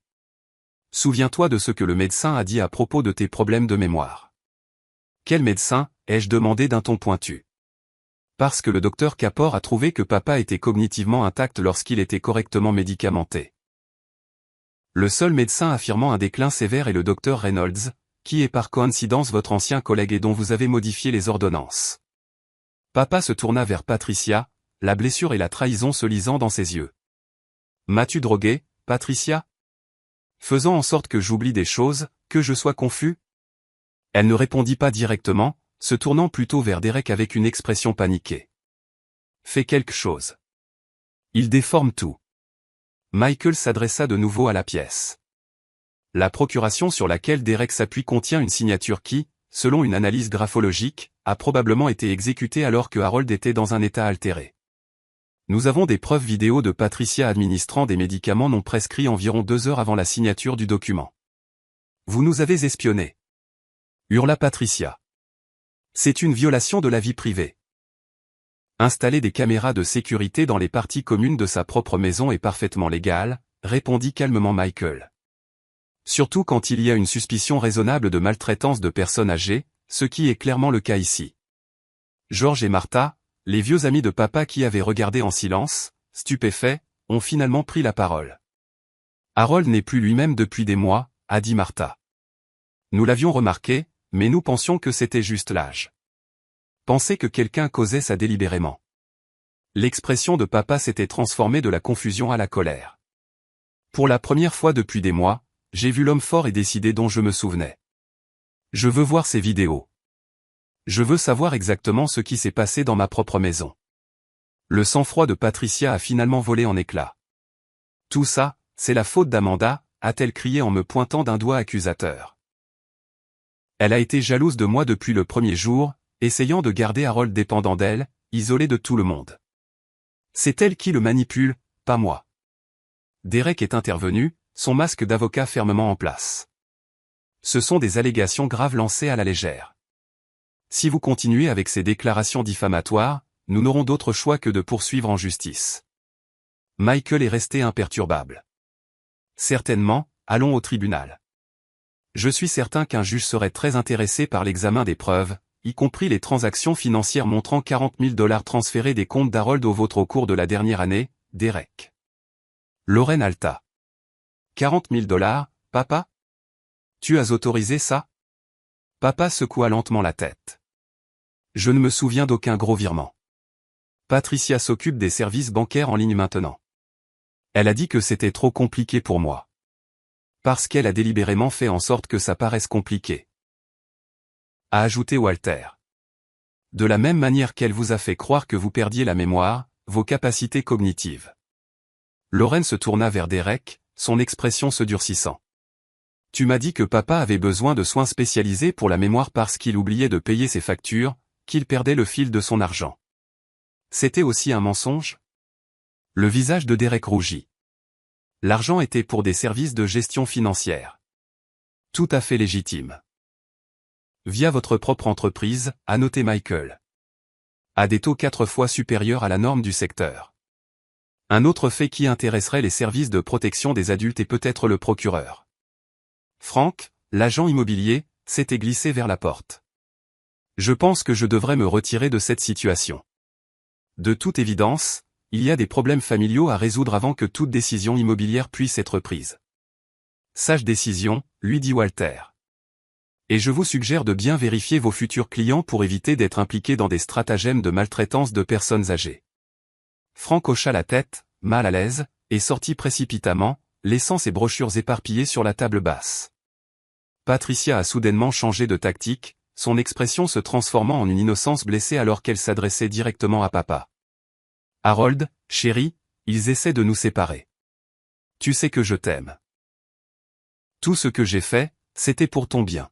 Souviens-toi de ce que le médecin a dit à propos de tes problèmes de mémoire. Quel médecin, ai-je demandé d'un ton pointu. Parce que le docteur Kapor a trouvé que papa était cognitivement intact lorsqu'il était correctement médicamenté. Le seul médecin affirmant un déclin sévère est le docteur Reynolds, qui est par coïncidence votre ancien collègue et dont vous avez modifié les ordonnances. Papa se tourna vers Patricia, la blessure et la trahison se lisant dans ses yeux. M'as-tu drogué, Patricia? Faisant en sorte que j'oublie des choses, que je sois confus? Elle ne répondit pas directement, se tournant plutôt vers Derek avec une expression paniquée. Fais quelque chose. Il déforme tout. Michael s'adressa de nouveau à la pièce. La procuration sur laquelle Derek s'appuie contient une signature qui, selon une analyse graphologique, a probablement été exécutée alors que Harold était dans un état altéré. Nous avons des preuves vidéo de Patricia administrant des médicaments non prescrits environ 2 heures avant la signature du document. Vous nous avez espionnés. Hurla Patricia. C'est une violation de la vie privée. Installer des caméras de sécurité dans les parties communes de sa propre maison est parfaitement légal, répondit calmement Michael. Surtout quand il y a une suspicion raisonnable de maltraitance de personnes âgées, ce qui est clairement le cas ici. George et Martha, les vieux amis de papa qui avaient regardé en silence, stupéfaits, ont finalement pris la parole. Harold n'est plus lui-même depuis des mois, a dit Martha. Nous l'avions remarqué, mais nous pensions que c'était juste l'âge. Penser que quelqu'un causait ça délibérément. L'expression de papa s'était transformée de la confusion à la colère. Pour la première fois depuis des mois, j'ai vu l'homme fort et décidé dont je me souvenais. Je veux voir ces vidéos. Je veux savoir exactement ce qui s'est passé dans ma propre maison. Le sang-froid de Patricia a finalement volé en éclats. Tout ça, c'est la faute d'Amanda, a-t-elle crié en me pointant d'un doigt accusateur. Elle a été jalouse de moi depuis le premier jour, essayant de garder Harold dépendant d'elle, isolé de tout le monde. C'est elle qui le manipule, pas moi. Derek est intervenu, son masque d'avocat fermement en place. Ce sont des allégations graves lancées à la légère. Si vous continuez avec ces déclarations diffamatoires, nous n'aurons d'autre choix que de poursuivre en justice. Michael est resté imperturbable. Certainement, allons au tribunal. Je suis certain qu'un juge serait très intéressé par l'examen des preuves, y compris les transactions financières montrant 40 000 $ transférés des comptes d'Harold au vôtre au cours de la dernière année, Derek. Lorraine halta. 40 000 $, papa? Tu as autorisé ça? Papa secoua lentement la tête. Je ne me souviens d'aucun gros virement. Patricia s'occupe des services bancaires en ligne maintenant. Elle a dit que c'était trop compliqué pour moi. Parce qu'elle a délibérément fait en sorte que ça paraisse compliqué. A ajouté Walter. De la même manière qu'elle vous a fait croire que vous perdiez la mémoire, vos capacités cognitives. Lorraine se tourna vers Derek, son expression se durcissant. Tu m'as dit que papa avait besoin de soins spécialisés pour la mémoire parce qu'il oubliait de payer ses factures, qu'il perdait le fil de son argent. C'était aussi un mensonge? Le visage de Derek rougit. L'argent était pour des services de gestion financière. Tout à fait légitime. Via votre propre entreprise, a noté Michael. À des taux 4 fois supérieurs à la norme du secteur. Un autre fait qui intéresserait les services de protection des adultes et peut-être le procureur. Frank, l'agent immobilier, s'était glissé vers la porte. Je pense que je devrais me retirer de cette situation. De toute évidence, il y a des problèmes familiaux à résoudre avant que toute décision immobilière puisse être prise. Sage décision, lui dit Walter. Et je vous suggère de bien vérifier vos futurs clients pour éviter d'être impliqué dans des stratagèmes de maltraitance de personnes âgées. Franck hocha la tête, mal à l'aise, et sortit précipitamment, laissant ses brochures éparpillées sur la table basse. Patricia a soudainement changé de tactique, son expression se transformant en une innocence blessée alors qu'elle s'adressait directement à papa. « Harold, chéri, ils essaient de nous séparer. Tu sais que je t'aime. Tout ce que j'ai fait, c'était pour ton bien. »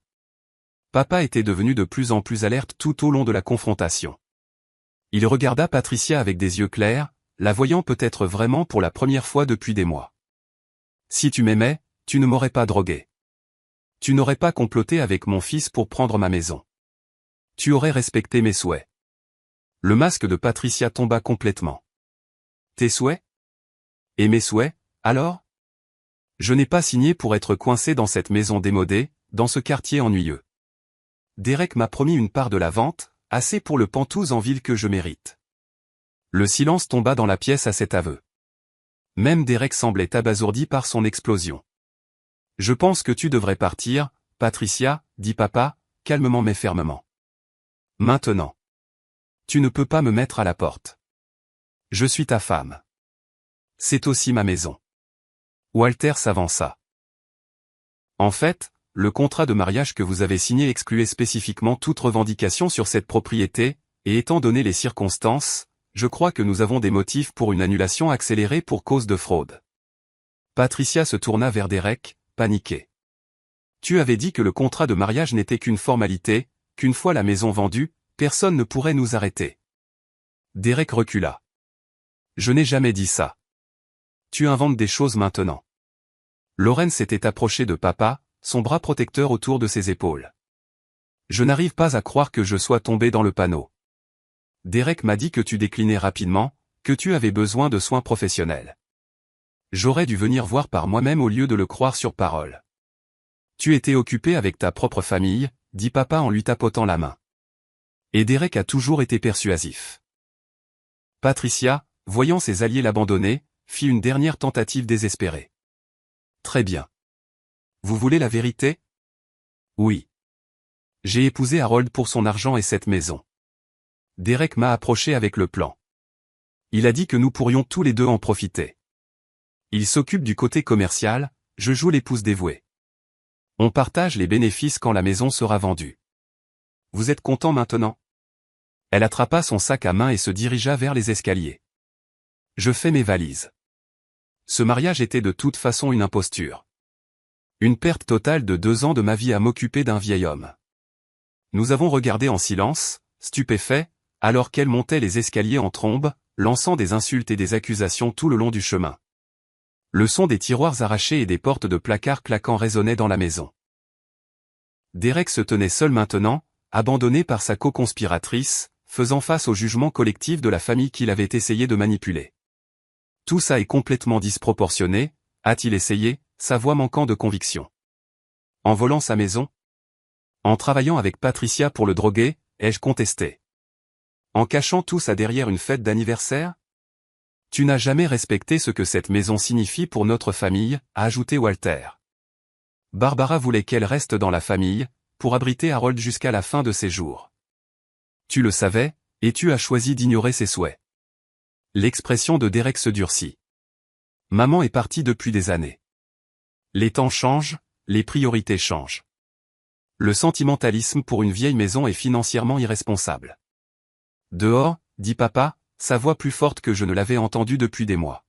Papa était devenu de plus en plus alerte tout au long de la confrontation. Il regarda Patricia avec des yeux clairs, la voyant peut-être vraiment pour la première fois depuis des mois. « Si tu m'aimais, tu ne m'aurais pas drogué. Tu n'aurais pas comploté avec mon fils pour prendre ma maison. Tu aurais respecté mes souhaits. » Le masque de Patricia tomba complètement. « Tes souhaits? Et mes souhaits, alors? Je n'ai pas signé pour être coincé dans cette maison démodée, dans ce quartier ennuyeux. Derek m'a promis une part de la vente, assez pour le pantouse en ville que je mérite. » Le silence tomba dans la pièce à cet aveu. Même Derek semblait abasourdi par son explosion. « Je pense que tu devrais partir, Patricia, dit papa, calmement mais fermement. Maintenant. Tu ne peux pas me mettre à la porte. Je suis ta femme. C'est aussi ma maison. » Walter s'avança. « En fait, le contrat de mariage que vous avez signé excluait spécifiquement toute revendication sur cette propriété, et étant donné les circonstances, je crois que nous avons des motifs pour une annulation accélérée pour cause de fraude. » Patricia se tourna vers Derek, paniquée. « Tu avais dit que le contrat de mariage n'était qu'une formalité, qu'une fois la maison vendue, personne ne pourrait nous arrêter. » Derek recula. « Je n'ai jamais dit ça. Tu inventes des choses maintenant. » Lauren s'était approchée de papa, son bras protecteur autour de ses épaules. « Je n'arrive pas à croire que je sois tombé dans le panneau. Derek m'a dit que tu déclinais rapidement, que tu avais besoin de soins professionnels. J'aurais dû venir voir par moi-même au lieu de le croire sur parole. Tu étais occupé avec ta propre famille, dit papa en lui tapotant la main. Et Derek a toujours été persuasif. » Patricia, voyant ses alliés l'abandonner, fit une dernière tentative désespérée. « Très bien. Vous voulez la vérité? » « Oui. J'ai épousé Harold pour son argent et cette maison. Derek m'a approché avec le plan. Il a dit que nous pourrions tous les deux en profiter. Il s'occupe du côté commercial, je joue l'épouse dévouée. On partage les bénéfices quand la maison sera vendue. Vous êtes content maintenant? » Elle attrapa son sac à main et se dirigea vers les escaliers. « Je fais mes valises. Ce mariage était de toute façon une imposture. Une perte totale de 2 ans de ma vie à m'occuper d'un vieil homme. » Nous avons regardé en silence, stupéfaits, alors qu'elle montait les escaliers en trombe, lançant des insultes et des accusations tout le long du chemin. Le son des tiroirs arrachés et des portes de placard claquant résonnait dans la maison. Derek se tenait seul maintenant, abandonné par sa co-conspiratrice, faisant face au jugement collectif de la famille qu'il avait essayé de manipuler. « Tout ça est complètement disproportionné », a-t-il essayé, sa voix manquant de conviction. « En volant sa maison? En travaillant avec Patricia pour le droguer, ai-je contesté? En cachant tout ça derrière une fête d'anniversaire? Tu n'as jamais respecté ce que cette maison signifie pour notre famille, a ajouté Walter. Barbara voulait qu'elle reste dans la famille, pour abriter Harold jusqu'à la fin de ses jours. Tu le savais, et tu as choisi d'ignorer ses souhaits. » L'expression de Derek se durcit. Maman est partie depuis des années. Les temps changent, les priorités changent. Le sentimentalisme pour une vieille maison est financièrement irresponsable. Dehors, dit papa, sa voix plus forte que je ne l'avais entendue depuis des mois.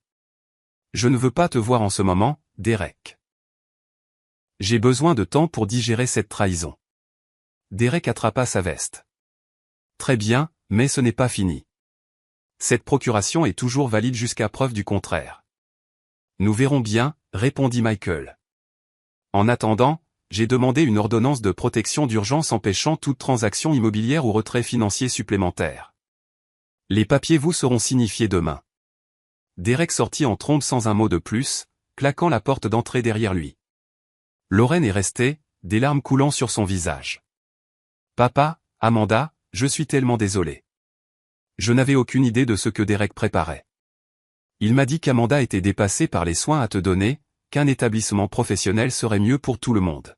Je ne veux pas te voir en ce moment, Derek. J'ai besoin de temps pour digérer cette trahison. Derek attrapa sa veste. Très bien, mais ce n'est pas fini. Cette procuration est toujours valide jusqu'à preuve du contraire. Nous verrons bien, répondit Michael. En attendant, j'ai demandé une ordonnance de protection d'urgence empêchant toute transaction immobilière ou retrait financier supplémentaire. Les papiers vous seront signifiés demain. Derek sortit en trombe sans un mot de plus, claquant la porte d'entrée derrière lui. Lauren est restée, des larmes coulant sur son visage. Papa, Amanda, je suis tellement désolé. Je n'avais aucune idée de ce que Derek préparait. Il m'a dit qu'Amanda était dépassée par les soins à te donner, qu'un établissement professionnel serait mieux pour tout le monde.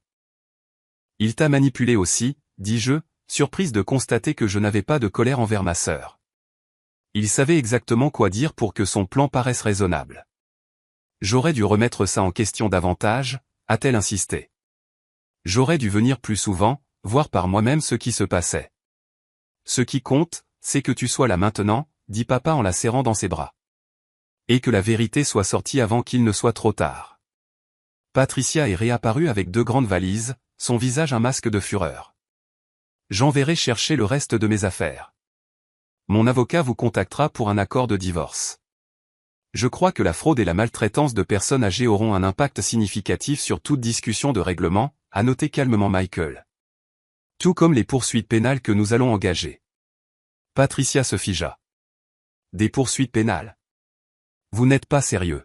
Il t'a manipulé aussi, dis-je, surprise de constater que je n'avais pas de colère envers ma sœur. Il savait exactement quoi dire pour que son plan paraisse raisonnable. J'aurais dû remettre ça en question davantage, a-t-elle insisté. J'aurais dû venir plus souvent, voir par moi-même ce qui se passait. Ce qui compte, c'est que tu sois là maintenant, dit papa en la serrant dans ses bras. Et que la vérité soit sortie avant qu'il ne soit trop tard. Patricia est réapparue avec 2 grandes valises, son visage un masque de fureur. J'enverrai chercher le reste de mes affaires. Mon avocat vous contactera pour un accord de divorce. Je crois que la fraude et la maltraitance de personnes âgées auront un impact significatif sur toute discussion de règlement, a noté calmement Michael. Tout comme les poursuites pénales que nous allons engager. Patricia se figea. Des poursuites pénales. Vous n'êtes pas sérieux.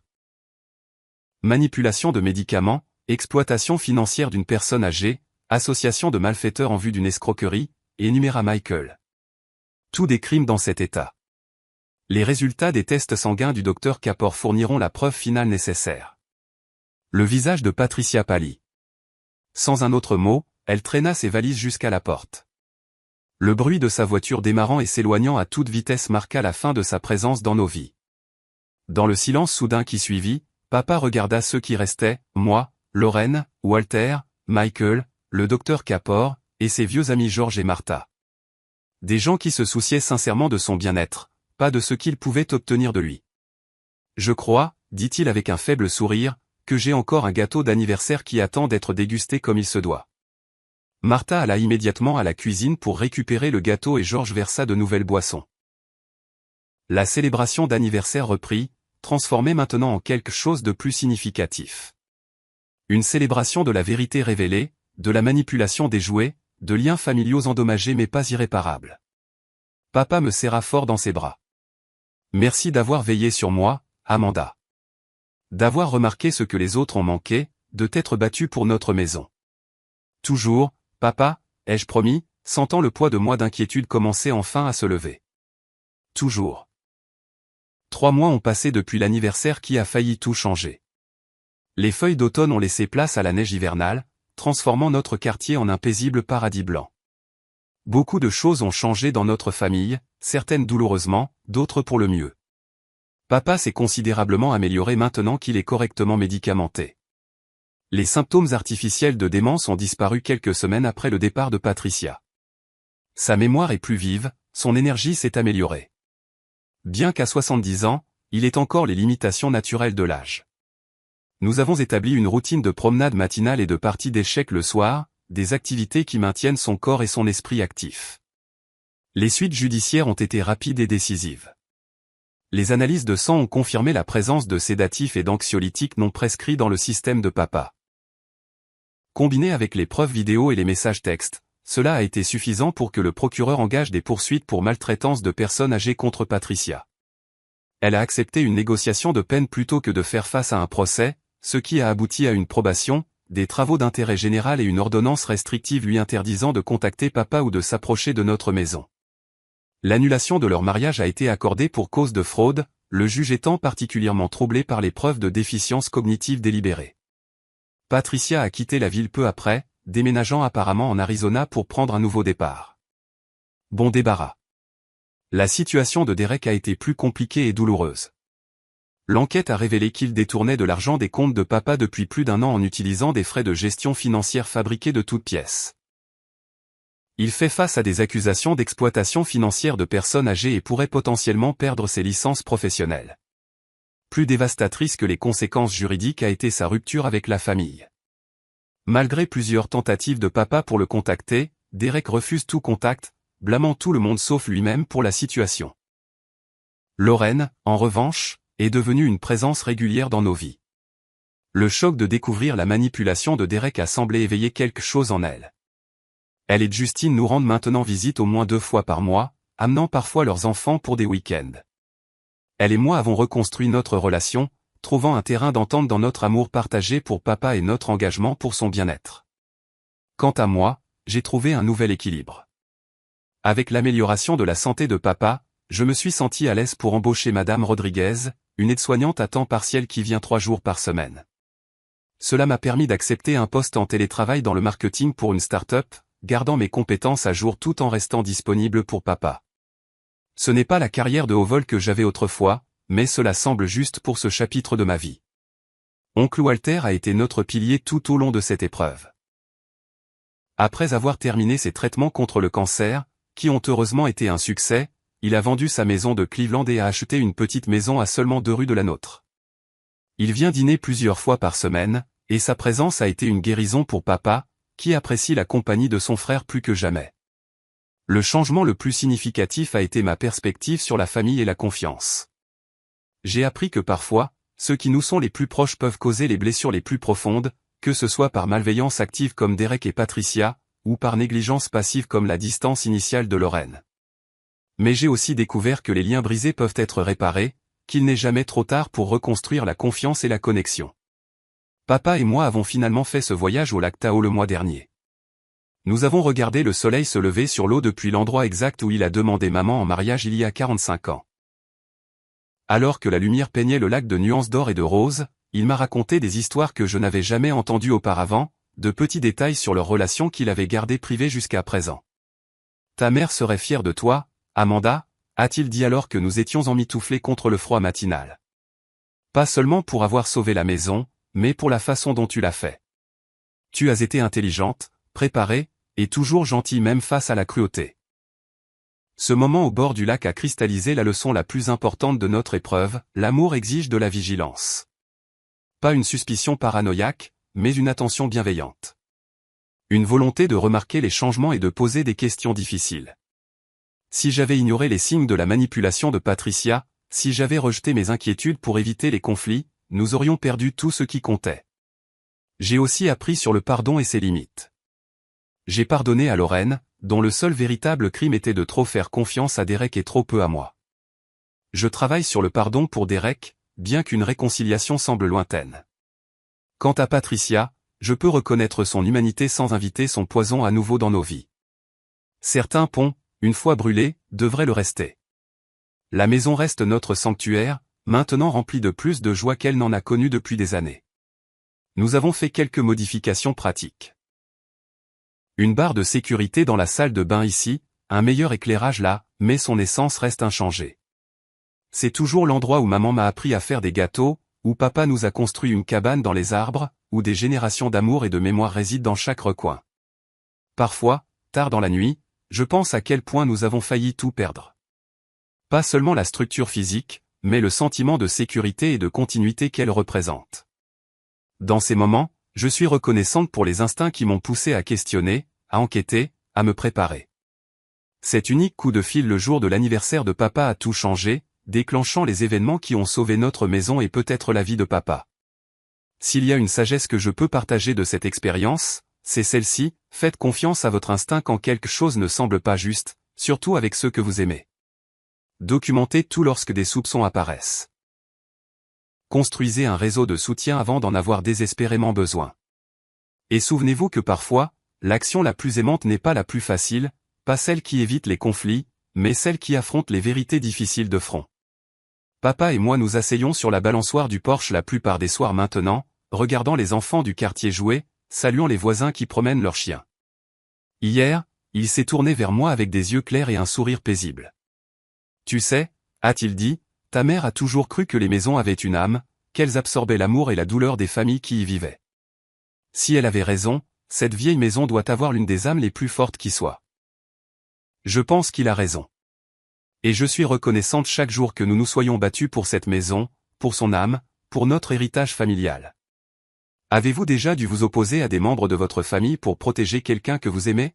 Manipulation de médicaments, exploitation financière d'une personne âgée, association de malfaiteurs en vue d'une escroquerie, énuméra Michael. Tous des crimes dans cet état. Les résultats des tests sanguins du docteur Kapor fourniront la preuve finale nécessaire. Le visage de Patricia pâlit. Sans un autre mot, elle traîna ses valises jusqu'à la porte. Le bruit de sa voiture démarrant et s'éloignant à toute vitesse marqua la fin de sa présence dans nos vies. Dans le silence soudain qui suivit, papa regarda ceux qui restaient, moi, Lorraine, Walter, Michael, le docteur Kapor, et ses vieux amis George et Martha. Des gens qui se souciaient sincèrement de son bien-être, pas de ce qu'ils pouvaient obtenir de lui. Je crois, dit-il avec un faible sourire, que j'ai encore un gâteau d'anniversaire qui attend d'être dégusté comme il se doit. Martha alla immédiatement à la cuisine pour récupérer le gâteau et George versa de nouvelles boissons. La célébration d'anniversaire reprit, transformée maintenant en quelque chose de plus significatif. Une célébration de la vérité révélée, de la manipulation déjouée, de liens familiaux endommagés mais pas irréparables. Papa me serra fort dans ses bras. Merci d'avoir veillé sur moi, Amanda. D'avoir remarqué ce que les autres ont manqué, de t'être battu pour notre maison. Toujours, papa, ai-je promis, sentant le poids de moi d'inquiétude commencer enfin à se lever. Toujours. 3 mois ont passé depuis l'anniversaire qui a failli tout changer. Les feuilles d'automne ont laissé place à la neige hivernale, transformant notre quartier en un paisible paradis blanc. Beaucoup de choses ont changé dans notre famille, certaines douloureusement, d'autres pour le mieux. Papa s'est considérablement amélioré maintenant qu'il est correctement médicamenté. Les symptômes artificiels de démence ont disparu quelques semaines après le départ de Patricia. Sa mémoire est plus vive, son énergie s'est améliorée. Bien qu'à 70 ans, il ait encore les limitations naturelles de l'âge. Nous avons établi une routine de promenade matinale et de partie d'échecs le soir, des activités qui maintiennent son corps et son esprit actifs. Les suites judiciaires ont été rapides et décisives. Les analyses de sang ont confirmé la présence de sédatifs et d'anxiolytiques non prescrits dans le système de papa. Combiné avec les preuves vidéo et les messages textes, cela a été suffisant pour que le procureur engage des poursuites pour maltraitance de personnes âgées contre Patricia. Elle a accepté une négociation de peine plutôt que de faire face à un procès, ce qui a abouti à une probation, des travaux d'intérêt général et une ordonnance restrictive lui interdisant de contacter papa ou de s'approcher de notre maison. L'annulation de leur mariage a été accordée pour cause de fraude, le juge étant particulièrement troublé par les preuves de déficience cognitive délibérée. Patricia a quitté la ville peu après, déménageant apparemment en Arizona pour prendre un nouveau départ. Bon débarras. La situation de Derek a été plus compliquée et douloureuse. L'enquête a révélé qu'il détournait de l'argent des comptes de papa depuis plus d'1 an en utilisant des frais de gestion financière fabriqués de toutes pièces. Il fait face à des accusations d'exploitation financière de personnes âgées et pourrait potentiellement perdre ses licences professionnelles. Plus dévastatrice que les conséquences juridiques a été sa rupture avec la famille. Malgré plusieurs tentatives de papa pour le contacter, Derek refuse tout contact, blâmant tout le monde sauf lui-même pour la situation. Lorraine, en revanche, est devenue une présence régulière dans nos vies. Le choc de découvrir la manipulation de Derek a semblé éveiller quelque chose en elle. Elle et Justine nous rendent maintenant visite au moins 2 fois par mois, amenant parfois leurs enfants pour des week-ends. Elle et moi avons reconstruit notre relation, trouvant un terrain d'entente dans notre amour partagé pour papa et notre engagement pour son bien-être. Quant à moi, j'ai trouvé un nouvel équilibre. Avec l'amélioration de la santé de papa, je me suis senti à l'aise pour embaucher Madame Rodriguez, une aide-soignante à temps partiel qui vient 3 jours par semaine. Cela m'a permis d'accepter un poste en télétravail dans le marketing pour une start-up, gardant mes compétences à jour tout en restant disponible pour papa. Ce n'est pas la carrière de haut vol que j'avais autrefois, mais cela semble juste pour ce chapitre de ma vie. Oncle Walter a été notre pilier tout au long de cette épreuve. Après avoir terminé ses traitements contre le cancer, qui ont heureusement été un succès, il a vendu sa maison de Cleveland et a acheté une petite maison à seulement 2 rues de la nôtre. Il vient dîner plusieurs fois par semaine, et sa présence a été une guérison pour papa, qui apprécie la compagnie de son frère plus que jamais. Le changement le plus significatif a été ma perspective sur la famille et la confiance. J'ai appris que parfois, ceux qui nous sont les plus proches peuvent causer les blessures les plus profondes, que ce soit par malveillance active comme Derek et Patricia, ou par négligence passive comme la distance initiale de Lorraine. Mais j'ai aussi découvert que les liens brisés peuvent être réparés, qu'il n'est jamais trop tard pour reconstruire la confiance et la connexion. Papa et moi avons finalement fait ce voyage au lac Tahoe le mois dernier. Nous avons regardé le soleil se lever sur l'eau depuis l'endroit exact où il a demandé maman en mariage il y a 45 ans. Alors que la lumière peignait le lac de nuances d'or et de rose, il m'a raconté des histoires que je n'avais jamais entendues auparavant, de petits détails sur leur relation qu'il avait gardée privée jusqu'à présent. Ta mère serait fière de toi, Amanda, a-t-il dit alors que nous étions emmitouflés contre le froid matinal. Pas seulement pour avoir sauvé la maison, mais pour la façon dont tu l'as fait. Tu as été intelligente, préparée, et toujours gentille même face à la cruauté. Ce moment au bord du lac a cristallisé la leçon la plus importante de notre épreuve, l'amour exige de la vigilance. Pas une suspicion paranoïaque, mais une attention bienveillante. Une volonté de remarquer les changements et de poser des questions difficiles. Si j'avais ignoré les signes de la manipulation de Patricia, si j'avais rejeté mes inquiétudes pour éviter les conflits, nous aurions perdu tout ce qui comptait. J'ai aussi appris sur le pardon et ses limites. J'ai pardonné à Lorraine, dont le seul véritable crime était de trop faire confiance à Derek et trop peu à moi. Je travaille sur le pardon pour Derek, bien qu'une réconciliation semble lointaine. Quant à Patricia, je peux reconnaître son humanité sans inviter son poison à nouveau dans nos vies. Certains ponts, une fois brûlés, devraient le rester. La maison reste notre sanctuaire, maintenant remplie de plus de joie qu'elle n'en a connue depuis des années. Nous avons fait quelques modifications pratiques. Une barre de sécurité dans la salle de bain ici, un meilleur éclairage là, mais son essence reste inchangée. C'est toujours l'endroit où maman m'a appris à faire des gâteaux, où papa nous a construit une cabane dans les arbres, où des générations d'amour et de mémoire résident dans chaque recoin. Parfois, tard dans la nuit, je pense à quel point nous avons failli tout perdre. Pas seulement la structure physique, mais le sentiment de sécurité et de continuité qu'elle représente. Dans ces moments, je suis reconnaissante pour les instincts qui m'ont poussé à questionner, à enquêter, à me préparer. Cet unique coup de fil le jour de l'anniversaire de papa a tout changé, déclenchant les événements qui ont sauvé notre maison et peut-être la vie de papa. S'il y a une sagesse que je peux partager de cette expérience, c'est celle-ci, faites confiance à votre instinct quand quelque chose ne semble pas juste, surtout avec ceux que vous aimez. Documentez tout lorsque des soupçons apparaissent. Construisez un réseau de soutien avant d'en avoir désespérément besoin. Et souvenez-vous que parfois, l'action la plus aimante n'est pas la plus facile, pas celle qui évite les conflits, mais celle qui affronte les vérités difficiles de front. Papa et moi nous asseyons sur la balançoire du porche la plupart des soirs maintenant, regardant les enfants du quartier jouer, saluant les voisins qui promènent leurs chiens. Hier, il s'est tourné vers moi avec des yeux clairs et un sourire paisible. Tu sais, a-t-il dit, ta mère a toujours cru que les maisons avaient une âme, qu'elles absorbaient l'amour et la douleur des familles qui y vivaient. Si elle avait raison, cette vieille maison doit avoir l'une des âmes les plus fortes qui soit. Je pense qu'il a raison. Et je suis reconnaissante chaque jour que nous nous soyons battus pour cette maison, pour son âme, pour notre héritage familial. Avez-vous déjà dû vous opposer à des membres de votre famille pour protéger quelqu'un que vous aimez?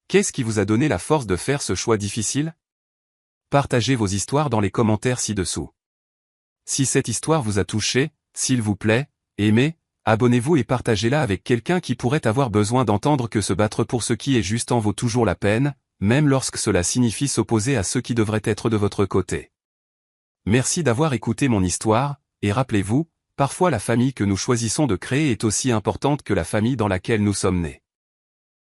Qu'est-ce qui vous a donné la force de faire ce choix difficile? Partagez vos histoires dans les commentaires ci-dessous. Si cette histoire vous a touché, s'il vous plaît, aimez, abonnez-vous et partagez-la avec quelqu'un qui pourrait avoir besoin d'entendre que se battre pour ce qui est juste en vaut toujours la peine, même lorsque cela signifie s'opposer à ceux qui devraient être de votre côté. Merci d'avoir écouté mon histoire, et rappelez-vous, parfois la famille que nous choisissons de créer est aussi importante que la famille dans laquelle nous sommes nés.